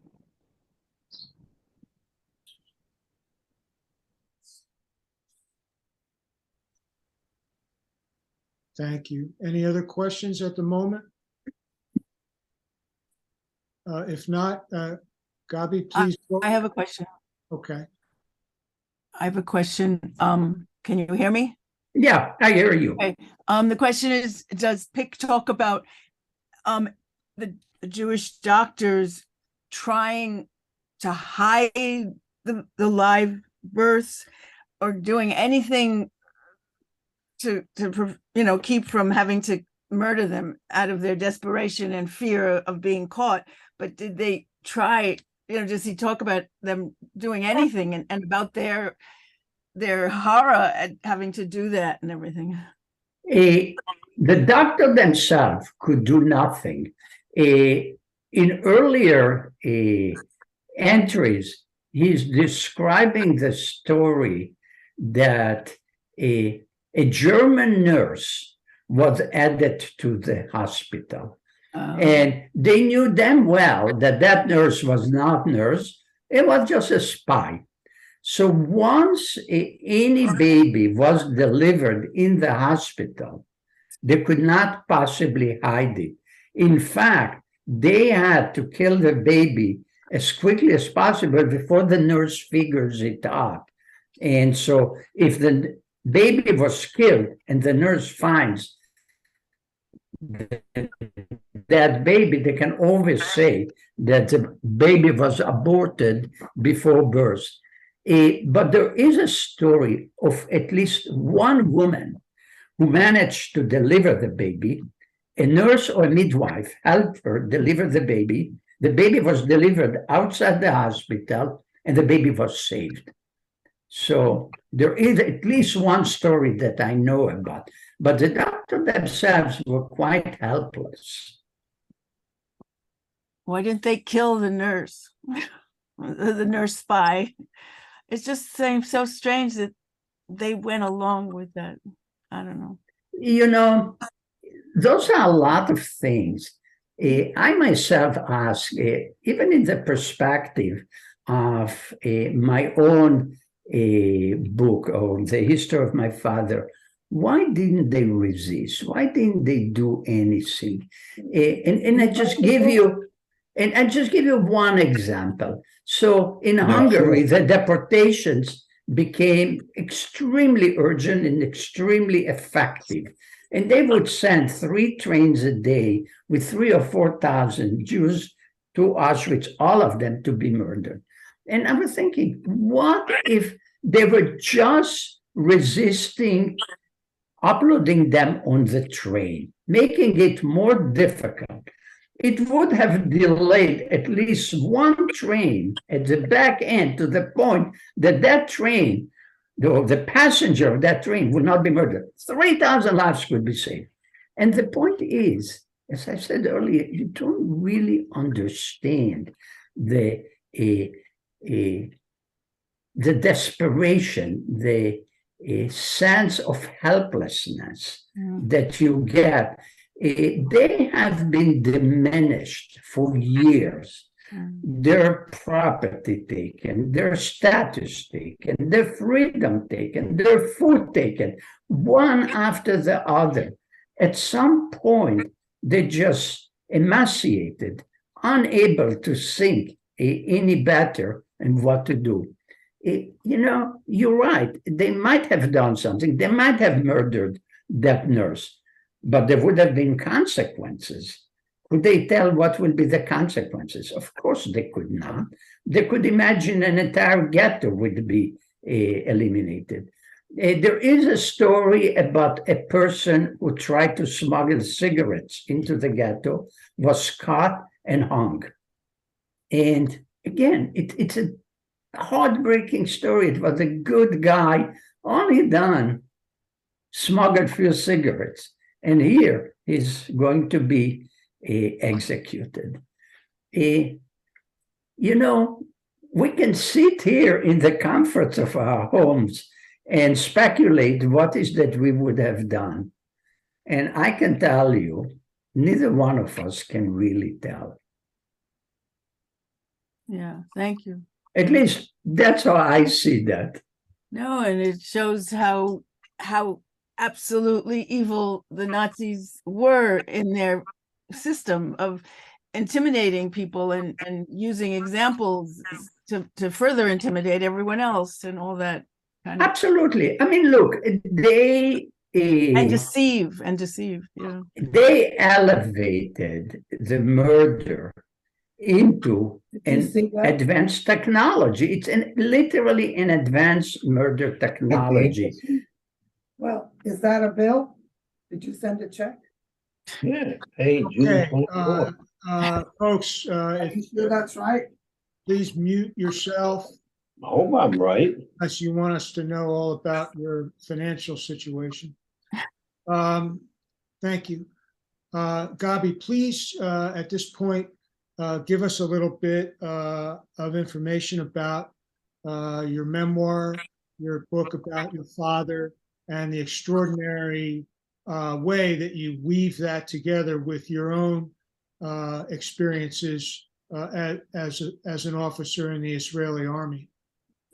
Thank you. Any other questions at the moment? If not, Gabi, please. I have a question. Okay. I have a question. Can you hear me? Yeah, I hear you. Okay. The question is, does Pick talk about the Jewish doctors trying to hide the live births or doing anything to keep from having to murder them out of their desperation and fear of being caught? But did they try, does he talk about them doing anything and about their horror at having to do that and everything? The doctor themselves could do nothing. In earlier entries, he's describing the story that a German nurse was added to the hospital. And they knew damn well that that nurse was not nurse. It was just a spy. So once any baby was delivered in the hospital, they could not possibly hide it. In fact, they had to kill the baby as quickly as possible before the nurse figures it out. And so if the baby was killed and the nurse finds that baby, they can always say that the baby was aborted before birth. But there is a story of at least one woman who managed to deliver the baby. A nurse or midwife helped her deliver the baby. The baby was delivered outside the hospital and the baby was saved. So there is at least one story that I know about, but the doctors themselves were quite helpless. Why didn't they kill the nurse? The nurse spy. It just seems so strange that they went along with that. I don't know. You know, those are a lot of things. I myself ask, even in the perspective of my own book or the history of my father, why didn't they resist? Why didn't they do anything? And I just give you, one example. So in Hungary, the deportations became extremely urgent and extremely effective. And they would send 3 trains a day with 3,000 or 4,000 Jews to Auschwitz, all of them to be murdered. And I was thinking, what if they were just resisting uploading them on the train, making it more difficult? It would have delayed at least one train at the back end to the point that that train, the passenger of that train would not be murdered. 3,000 lives could be saved. And the point is, as I said earlier, you don't really understand the desperation, the sense of helplessness that you get. They have been diminished for years. Their property taken, their status taken, their freedom taken, their food taken, one after the other. At some point, they just emaciated, unable to think any better and what to do. You know, you're right. They might have done something. They might have murdered that nurse, but there would have been consequences. Could they tell what will be the consequences? Of course they could not. They could imagine an entire ghetto would be eliminated. There is a story about a person who tried to smuggle cigarettes into the ghetto, was caught and hung. And again, it's a heartbreaking story. It was a good guy, all he done, smuggled few cigarettes. And here he's going to be executed. You know, we can sit here in the comforts of our homes and speculate what is that we would have done. And I can tell you, neither one of us can really tell. Yeah, thank you. At least that's how I see that. No, and it shows how absolutely evil the Nazis were in their system of intimidating people and using examples to further intimidate everyone else and all that kind of. Absolutely. I mean, look, they And deceive. Yeah. They elevated the murder into an advanced technology. It's literally an advanced murder technology. Well, is that a bill? Did you send a check? Yeah, hey, June Okay, 24th. folks, Are you sure that's right? please mute yourself I hope I'm right. unless you want us to know all about your financial situation. Thank you. Gabi, please, at this point, give us a little bit of information about your memoir, your book about your father, and the extraordinary way that you weave that together with your own experiences as an officer in the Israeli army.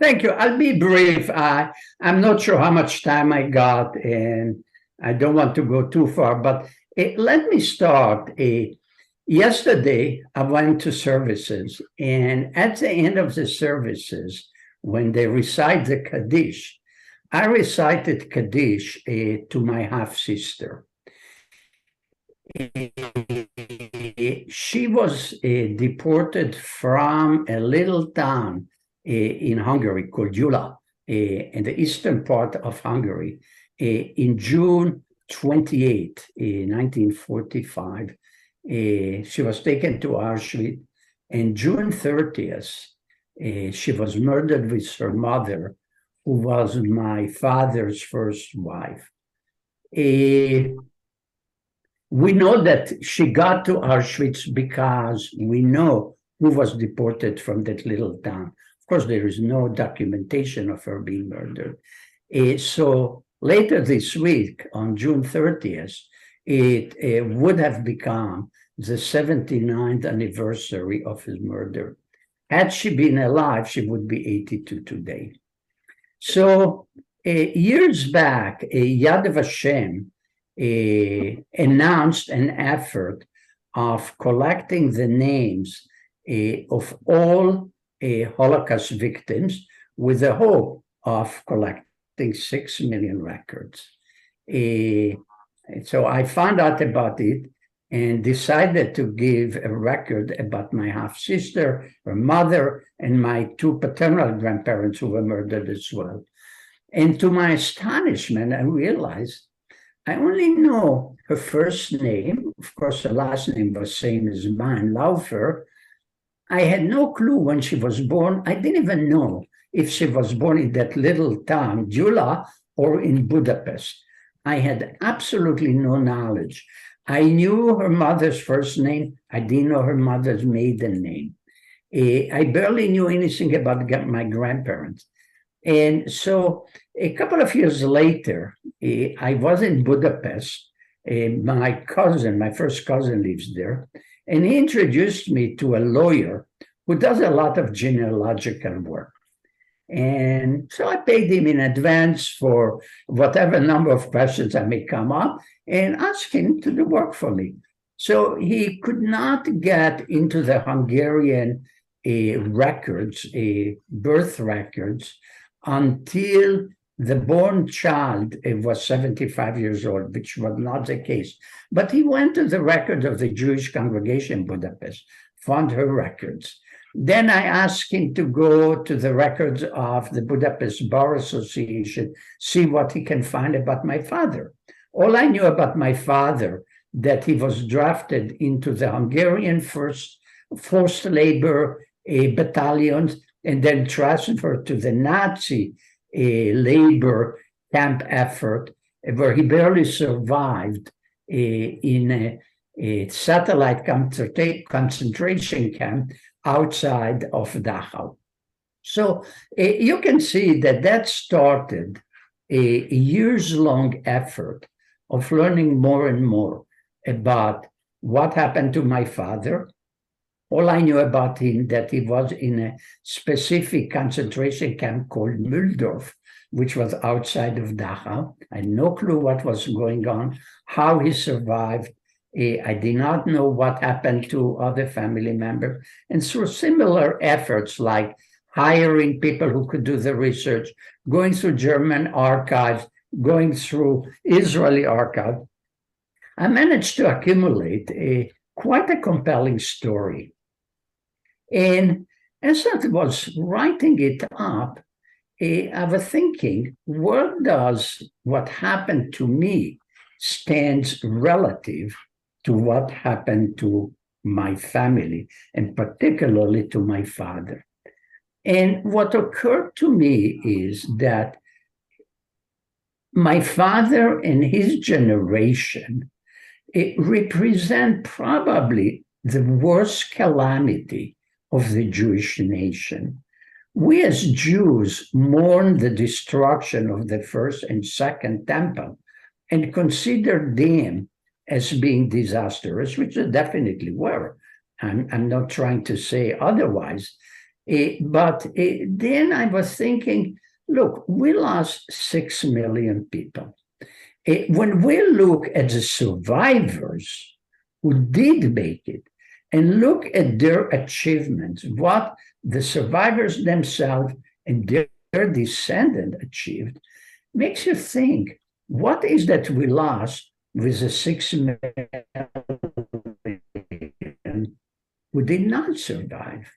Thank you. I'll be brief. I'm not sure how much time I got, and I don't want to go too far, but let me start. Yesterday, I went to services, and at the end of the services, when they recite the Kaddish, I recited Kaddish to my half-sister. She was deported from a little town in Hungary called Gyula, in the eastern part of Hungary, in June 28, 1945. She was taken to Auschwitz, and June 30th, She was murdered with her mother, who was my father's first wife. We know that she got to Auschwitz because we know who was deported from that little town. Of course, there is no documentation of her being murdered. So later this week, on June 30th, it would have become the 79th anniversary of his murder. Had she been alive, she would be 82 today. So years back, Yad Vashem announced an effort of collecting the names of all Holocaust victims with the hope of collecting 6 million records. So I found out about it and decided to give a record about my half-sister, her mother, and my 2 paternal grandparents who were murdered as well. And to my astonishment, I realized I only know her first name. Of course, her last name was same as mine, Laufer. I had no clue when she was born. I didn't even know if she was born in that little town, Gyula, or in Budapest. I had absolutely no knowledge. I knew her mother's first name. I didn't know her mother's maiden name. I barely knew anything about my grandparents. And so a couple of years later, I was in Budapest. My cousin, my first cousin lives there, and he introduced me to a lawyer who does a lot of genealogical work. And so I paid him in advance for whatever number of questions I may come up and asked him to do work for me. So he could not get into the Hungarian records, birth records, until the born child was 75 years old, which was not the case. But he went to the record of the Jewish congregation in Budapest, found her records. Then I asked him to go to the records of the Budapest Bar Association, see what he can find about my father. All I knew about my father, that he was drafted into the Hungarian forced labor battalions and then transferred to the Nazi labor camp effort, where he barely survived in a satellite concentration camp outside of Dachau. So you can see that that started a years-long effort of learning more and more about what happened to my father. All I knew about him, that he was in a specific concentration camp called Mühldorf, which was outside of Dachau. I had no clue what was going on, how he survived. I did not know what happened to other family members. And through similar efforts, like hiring people who could do the research, going through German archives, going through Israeli archives, I managed to accumulate quite a compelling story. And as I was writing it up, I was thinking, where does what happened to me stands relative to what happened to my family, and particularly to my father? And what occurred to me is that my father and his generation represent probably the worst calamity of the Jewish nation. We as Jews mourn the destruction of the first and second temple and consider them as being disastrous, which they definitely were. I'm not trying to say otherwise. But then I was thinking, look, we lost 6 million people. When we look at the survivors who did make it and look at their achievements, what the survivors themselves and their descendants achieved, makes you think, what is that we lost with the 6 million who did not survive?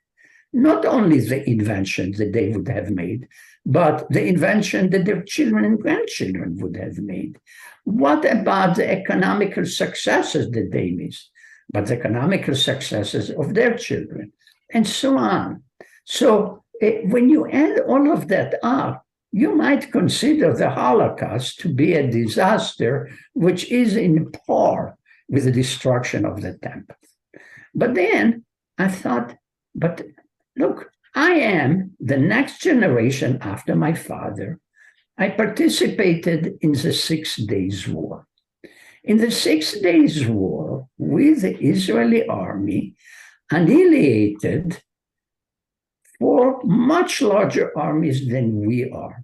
Not only the inventions that they would have made, but the invention that their children and grandchildren would have made. What about the economical successes that they missed, but the economical successes of their children, and so on? So when you add all of that up, you might consider the Holocaust to be a disaster, which is in par with the destruction of the temple. But then I thought, but look, I am the next generation after my father. I participated in the 6 Days War. In the 6 Days War, we, the Israeli army, annihilated 4 much larger armies than we are,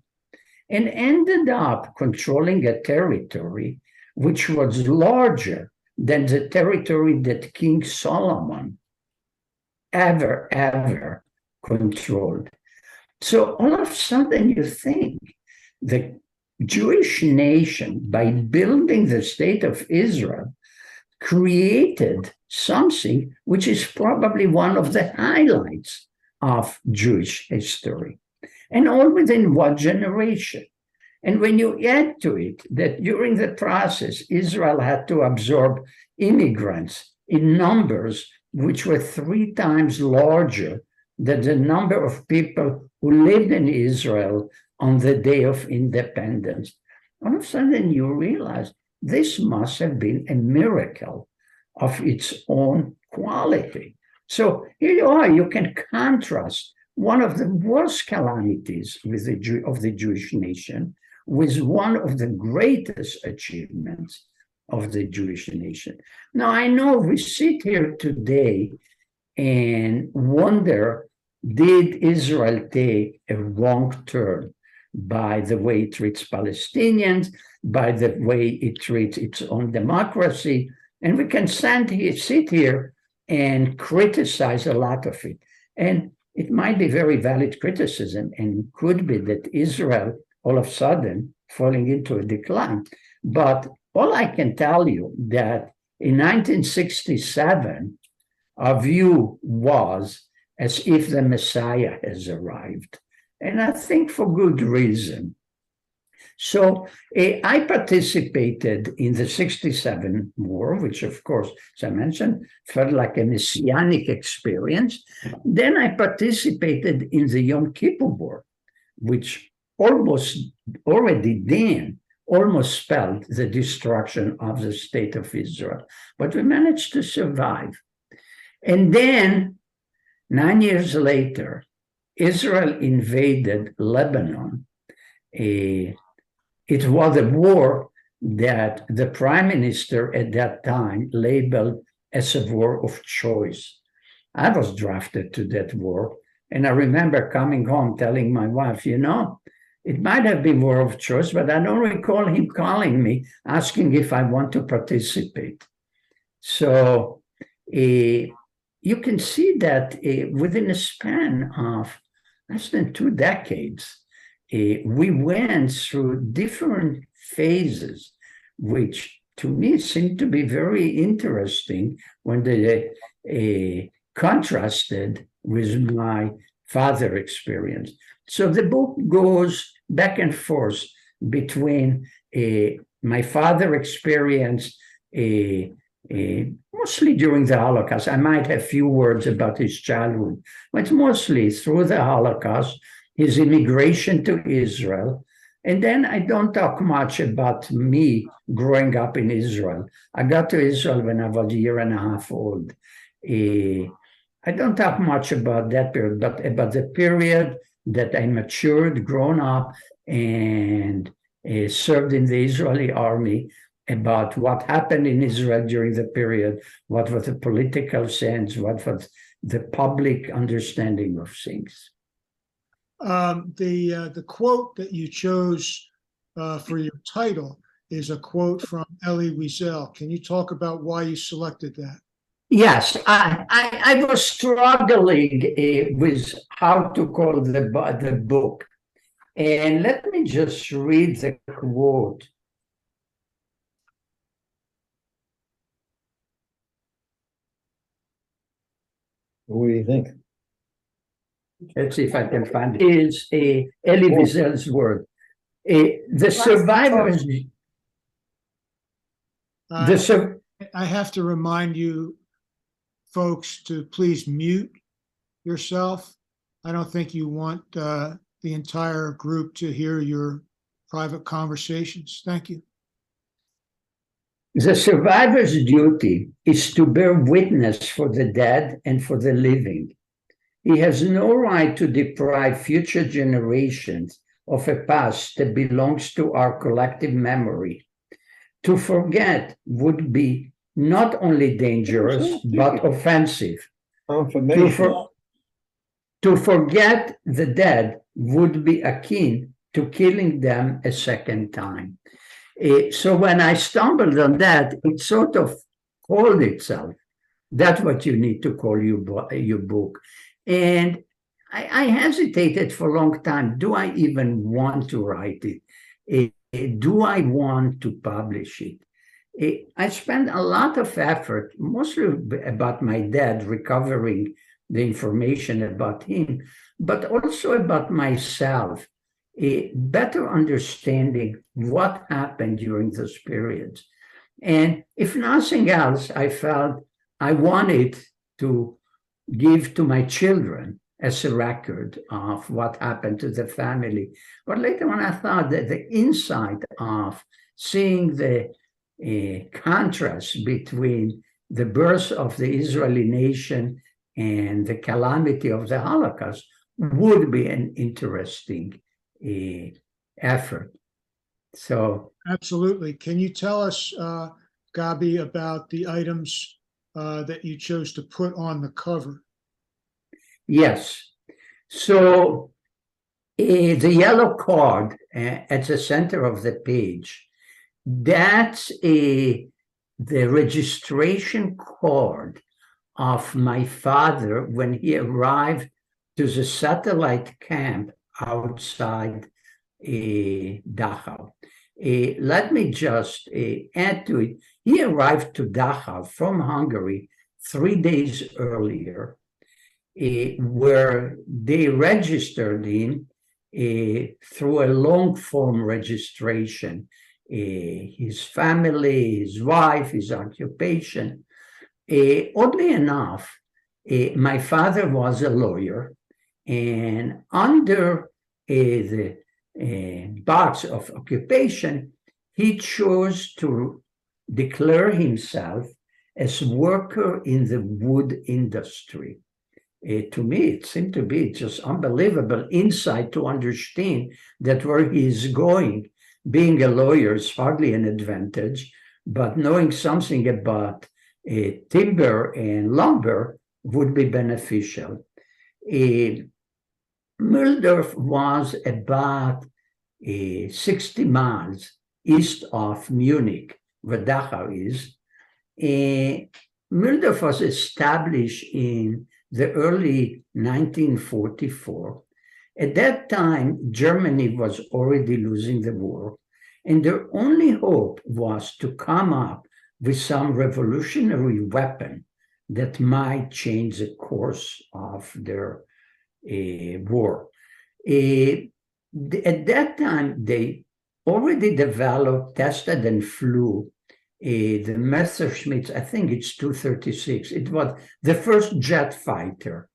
and ended up controlling a territory which was larger than the territory that King Solomon ever controlled. So all of a sudden you think the Jewish nation, by building the state of Israel, created something which is probably one of the highlights of Jewish history. And all within one generation. And when you add to it that during the process, Israel had to absorb immigrants in numbers which were 3 times larger than the number of people who lived in Israel on the day of independence, all of a sudden you realize this must have been a miracle of its own quality. So here you are, you can contrast one of the worst calamities with of the Jewish nation with one of the greatest achievements of the Jewish nation. Now, I know we sit here today and wonder, did Israel take a wrong turn by the way it treats Palestinians, by the way it treats its own democracy? And we can sit here and criticize a lot of it. And it might be very valid criticism, and could be that Israel all of a sudden falling into a decline. But all I can tell you that in 1967, our view was as if the Messiah has arrived. And I think for good reason. So I participated in the 67 war, which of course, as I mentioned, felt like a messianic experience. Then I participated in the Yom Kippur War, which already then almost spelled the destruction of the state of Israel. But we managed to survive. And then 9 years later, Israel invaded Lebanon. It was a war that the prime minister at that time labeled as a war of choice. I was drafted to that war, and I remember coming home telling my wife, you know, it might have been war of choice, but I don't recall him calling me, asking if I want to participate. So you can see that within a span of less than 2 decades, we went through different phases, which to me seemed to be very interesting when they contrasted with my father experience. So the book goes back and forth between my father experience, mostly during the Holocaust. I might have few words about his childhood, but mostly through the Holocaust, his immigration to Israel. And then I don't talk much about me growing up in Israel. I got to Israel when I was a year and a half old. I don't talk much about that period, but about the period that I matured, grown up, and served in the Israeli army, about what happened in Israel during the period, what was the political sense, what was the public understanding of things. The quote that you chose for your title is a quote from Elie Wiesel. Can you talk about why you selected that? Yes, I was struggling with how to call the book. And let me just read the quote. What do you think? Let's see if I can find it. Is Elie Wiesel's word. The survivors. I have to remind you, folks, to please mute yourself. I don't think you want the entire group to hear your private conversations. Thank you. The survivor's duty is to bear witness for the dead and for the living. He has no right to deprive future generations of a past that belongs to our collective memory. To forget would be not only dangerous, but offensive. Confirmation. To forget the dead would be akin to killing them a second time. So when I stumbled on that, it sort of called itself. That's what you need to call your book. And I hesitated for a long time. Do I even want to write it? Do I want to publish it? I spent a lot of effort, mostly about my dad, recovering the information about him, but also about myself, a better understanding what happened during those periods. And if nothing else, I felt I wanted to give to my children as a record of what happened to the family. But later on, I thought that the insight of seeing the contrast between the birth of the Israeli nation and the calamity of the Holocaust would be an interesting effort. So Absolutely. Can you tell us, Gabi, about the items that you chose to put on the cover? yes, so the yellow card at the center of the page, that's the registration card of my father when he arrived to the satellite camp outside Dachau. Let me just add to it. He arrived to Dachau from Hungary 3 days earlier, where they registered him through a long form registration. His family, his wife, his occupation. Oddly enough, my father was a lawyer, and under the box of occupation, he chose to declare himself as worker in the wood industry. To me, it seemed to be just unbelievable insight to understand that where he is going, being a lawyer is hardly an advantage, but knowing something about timber and lumber would be beneficial. Mühldorf was about 60 miles east of Munich, where Dachau is. Mühldorf was established in the early 1944. At that time, Germany was already losing the war, and their only hope was to come up with some revolutionary weapon that might change the course of their war. At that time, they already developed, tested, and flew the Messerschmitt, I think it's 236. It was the first jet fighter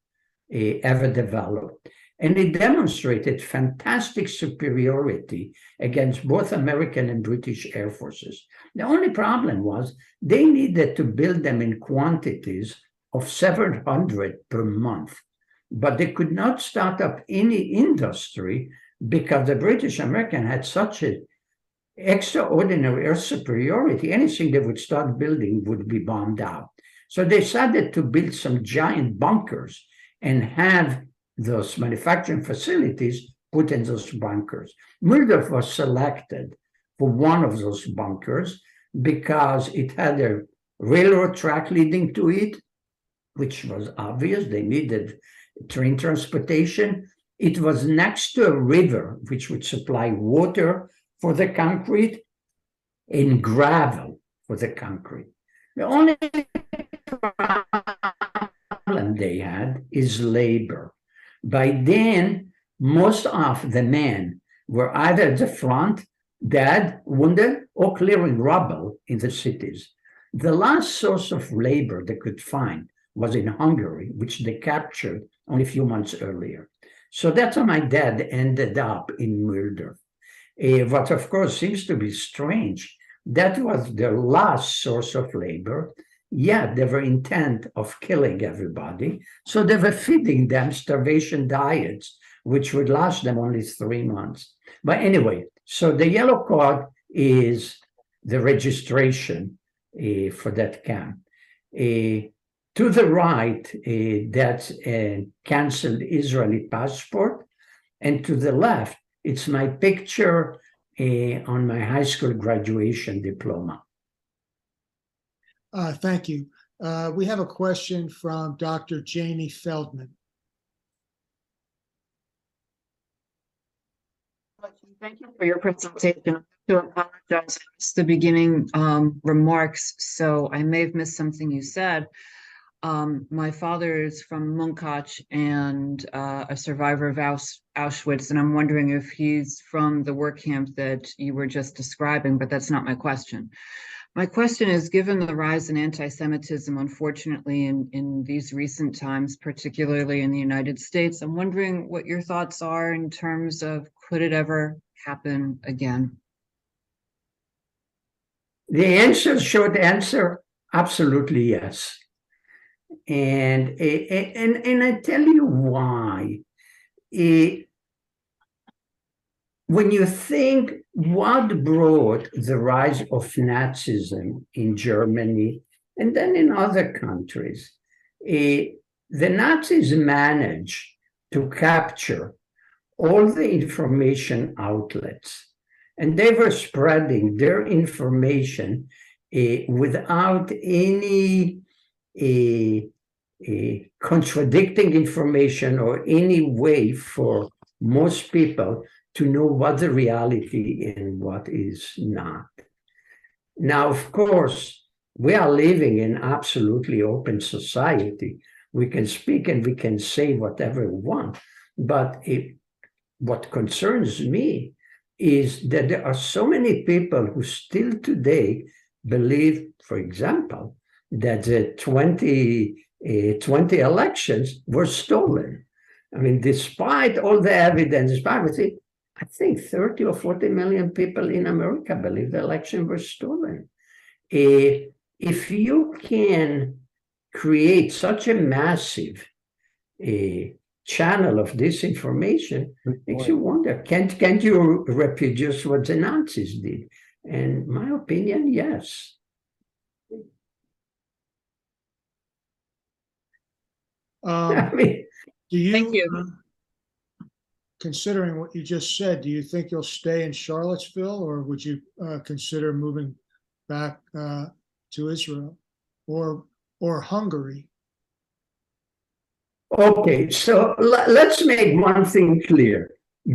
ever developed. And it demonstrated fantastic superiority against both American and British air forces. The only problem was they needed to build them in quantities of 700 per month, but they could not start up any industry because the British American had such an extraordinary air superiority. Anything they would start building would be bombed out. So they decided to build some giant bunkers and have those manufacturing facilities put in those bunkers. Mühldorf was selected for one of those bunkers because it had a railroad track leading to it, which was obvious. They needed train transportation. It was next to a river, which would supply water for the concrete and gravel for the concrete. The only problem they had is labor. By then, most of the men were either at the front, dead, wounded, or clearing rubble in the cities. The last source of labor they could find was in Hungary, which they captured only a few months earlier. So that's how my dad ended up in murder. What of course seems to be strange, that was their last source of labor. Yeah, they were intent of killing everybody. So they were feeding them starvation diets, which would last them only 3 months. But anyway, so the yellow card is the registration for that camp. To the right, that's a canceled Israeli passport. And to the left, it's my picture on my high school graduation diploma. Thank you. We have a question from Dr. Janie Feldman. Thank you for your presentation. I have to apologize. I missed the beginning remarks, so I may have missed something you said. My father is from Munkach and a survivor of Auschwitz, and I'm wondering if he's from the work camp that you were just describing, but that's not my question. My question is, given the rise in anti-Semitism, unfortunately, in these recent times, particularly in the United States, I'm wondering what your thoughts are in terms of, could it ever happen again? The short answer, absolutely yes. And I tell you why. When you think what brought the rise of Nazism in Germany and then in other countries, the Nazis managed to capture all the information outlets, and they were spreading their information without any contradicting information or any way for most people to know what the reality and what is not. Now, of course, we are living in absolutely open society. We can speak and we can say whatever we want, but what concerns me is that there are so many people who still today believe, for example, that the 2020 elections were stolen. I mean, despite all the evidence, I think 30 or 40 million people in America believe the election was stolen. If you can create such a massive channel of disinformation, makes you wonder, can't you reproduce what the Nazis did? And my opinion, yes. I mean, Do you, Thank you. Considering what you just said, do you think you'll stay in Charlottesville, or would you consider moving back to Israel or Hungary? Okay, so let's make one thing clear.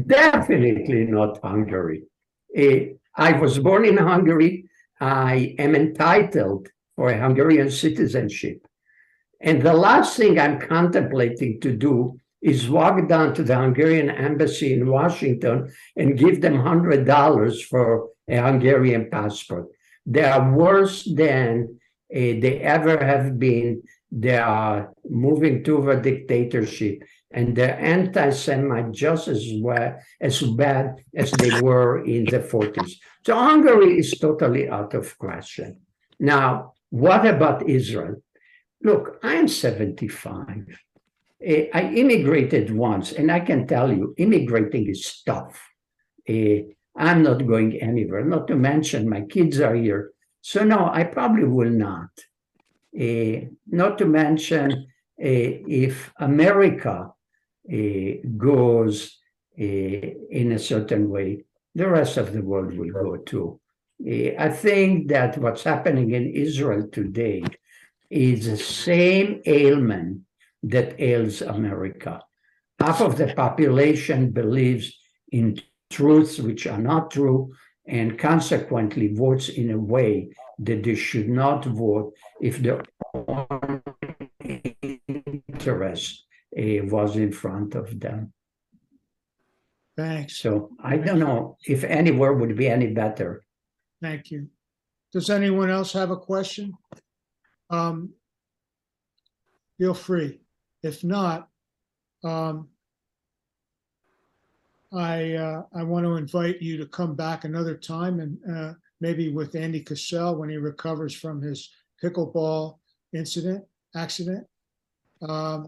Definitely not Hungary. I was born in Hungary. I am entitled for a Hungarian citizenship. And the last thing I'm contemplating to do is walk down to the Hungarian embassy in Washington and give them $100 for a Hungarian passport. They are worse than they ever have been. They are moving toward dictatorship, and they're anti-Semite just as bad as they were in the 40s. So Hungary is totally out of question. Now, what about Israel? Look, I am 75. I immigrated once, and I can tell you, immigrating is tough. I'm not going anywhere, not to mention my kids are here. So no, I probably will not. Not to mention, if America goes in a certain way, the rest of the world will go too. I think that what's happening in Israel today is the same ailment that ails America. Half of the population believes in truths which are not true, and consequently votes in a way that they should not vote if their own interest was in front of them. Thanks. So I don't know if anywhere would be any better. Thank you. Does anyone else have a question? Feel free. If not, I want to invite you to come back another time and maybe with Andy Cassel when he recovers from his pickleball accident. I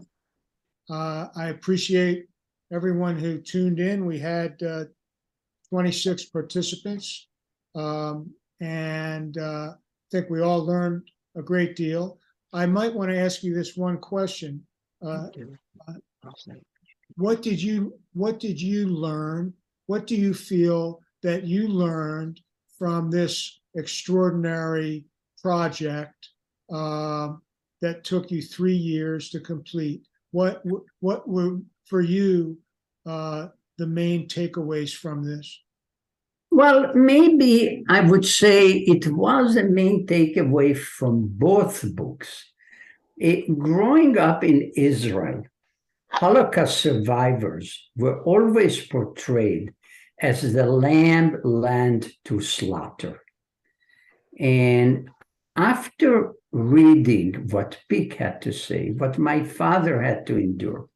appreciate everyone who tuned in. We had 26 participants, and I think we all learned a great deal. I might want to ask you this one question. What did you learn? What do you feel that you learned from this extraordinary project that took you 3 years to complete? What were for you the main takeaways from this? Well, maybe I would say it was a main takeaway from both books. Growing up in Israel, Holocaust survivors were always portrayed as the land to slaughter. And after reading what Pick had to say, what my father had to endure,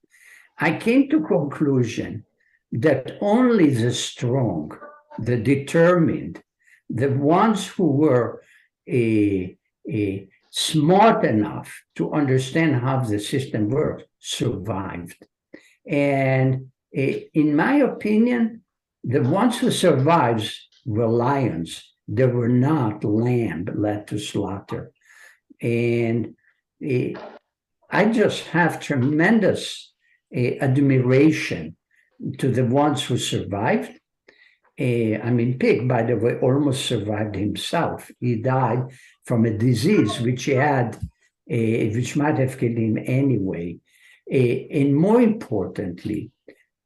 I came to conclusion that only the strong, the determined, the ones who were smart enough to understand how the system works survived. And in my opinion, the ones who survived were lions. They were not lamb led to slaughter. And I just have tremendous admiration to the ones who survived. Pick, by the way, almost survived himself. He died from a disease which he had, which might have killed him anyway. And more importantly,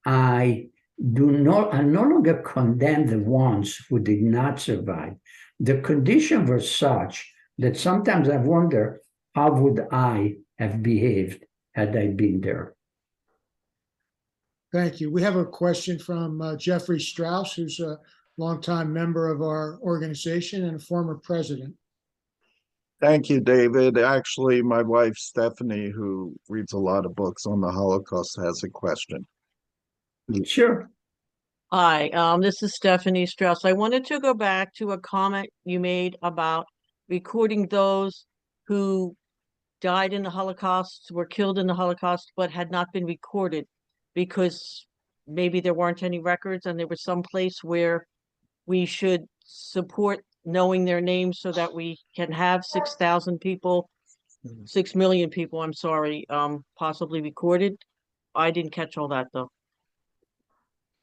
I no longer condemn the ones who did not survive. The conditions were such that sometimes I wonder, how would I have behaved had I been there? Thank you. We have a question from Jeffrey Strauss, who's a longtime member of our organization and a former president. Thank you, David. Actually, my wife, Stephanie, who reads a lot of books on the Holocaust, has a question. Sure. Hi, this is Stephanie Strauss. I wanted to go back to a comment you made about recording those who died in the Holocaust, were killed in the Holocaust, but had not been recorded because maybe there weren't any records and there was some place where we should support knowing their names so that we can have 6,000 people, 6 million people, I'm sorry, possibly recorded. I didn't catch all that though.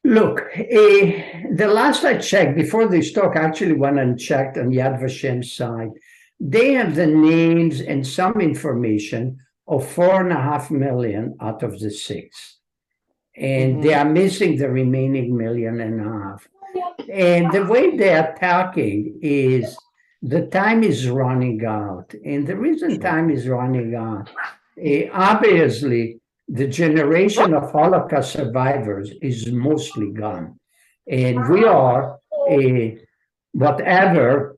Look, the last I checked, before this talk, I actually went and checked on Yad Vashem's side. They have the names and some information of 4.5 million out of the 6. And they are missing the remaining 1.5 million. And the way they are talking is the time is running out. And the reason time is running out, obviously, the generation of Holocaust survivors is mostly gone. And we are, whatever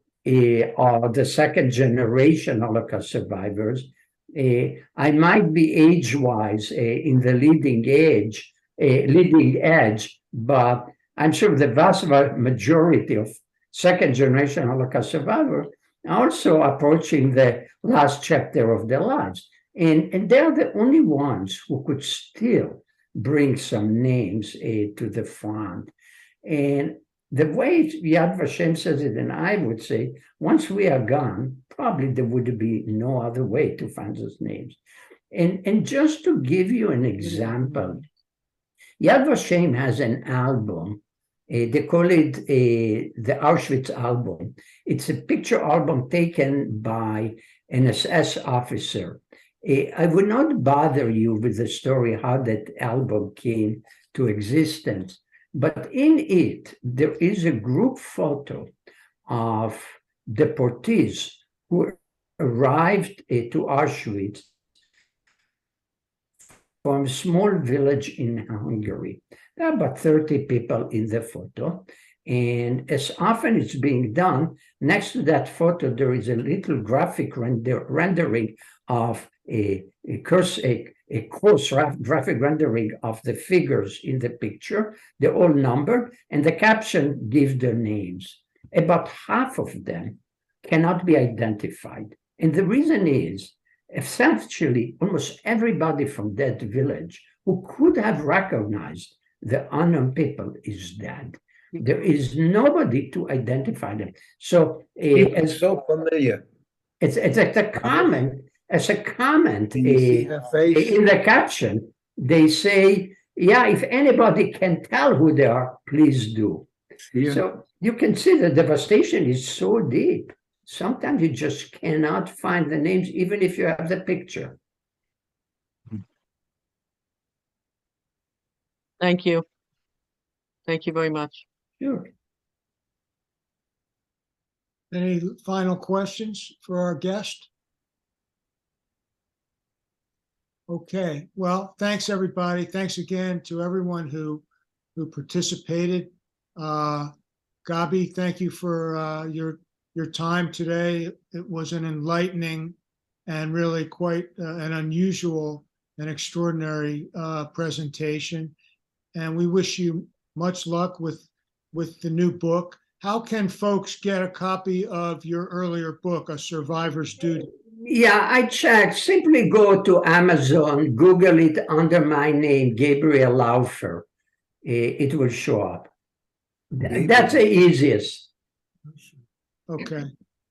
are the second generation Holocaust survivors. I might be age-wise in the leading edge, but I'm sure the vast majority of second generation Holocaust survivors are also approaching the last chapter of their lives. And they're the only ones who could still bring some names to the front. And the way Yad Vashem says it, and I would say, once we are gone, probably there would be no other way to find those names. And just to give you an example, Yad Vashem has an album. They call it the Auschwitz album. It's a picture album taken by an SS officer. I would not bother you with the story how that album came to existence, but in it, there is a group photo of deportees who arrived to Auschwitz from a small village in Hungary. There are about 30 people in the photo. And as often it's being done, next to that photo, there is a little graphic rendering of a a coarse graphic rendering of the figures in the picture. They're all numbered, and the caption gives their names. About half of them cannot be identified. And the reason is, essentially, almost everybody from that village who could have recognized the unknown people is dead. There is nobody to identify them. So It's so familiar. it's a comment. As a comment Do you see her face? in the caption, they say, "Yeah, if anybody can tell who they are, please do." Here. So you can see the devastation is so deep. Sometimes you just cannot find the names, even if you have the picture. Thank you. Thank you very much. Sure. Any final questions for our guest? Okay, well, thanks, everybody. Thanks again to everyone who participated. Gabi, thank you for your time today. It was an enlightening and really quite an unusual and extraordinary presentation. And we wish you much luck with the new book. How can folks get a copy of your earlier book, A Survivor's Duty? Yeah, I checked. Simply go to Amazon, Google it under my name, Gabriel Laufer. It will show up. That's the easiest. Okay,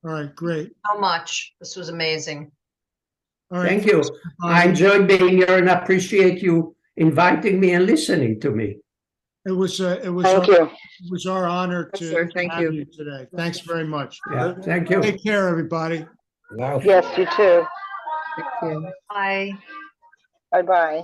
all right, great. So much. This was amazing. All right. Thank you. I enjoyed being here and appreciate you inviting me and listening to me. It was our honor Yes, sir. to Thank have you. you today. Thanks very much. Yeah, thank you. Take care, everybody. Wow. Yes, you too. Thank you. Bye. Bye-bye.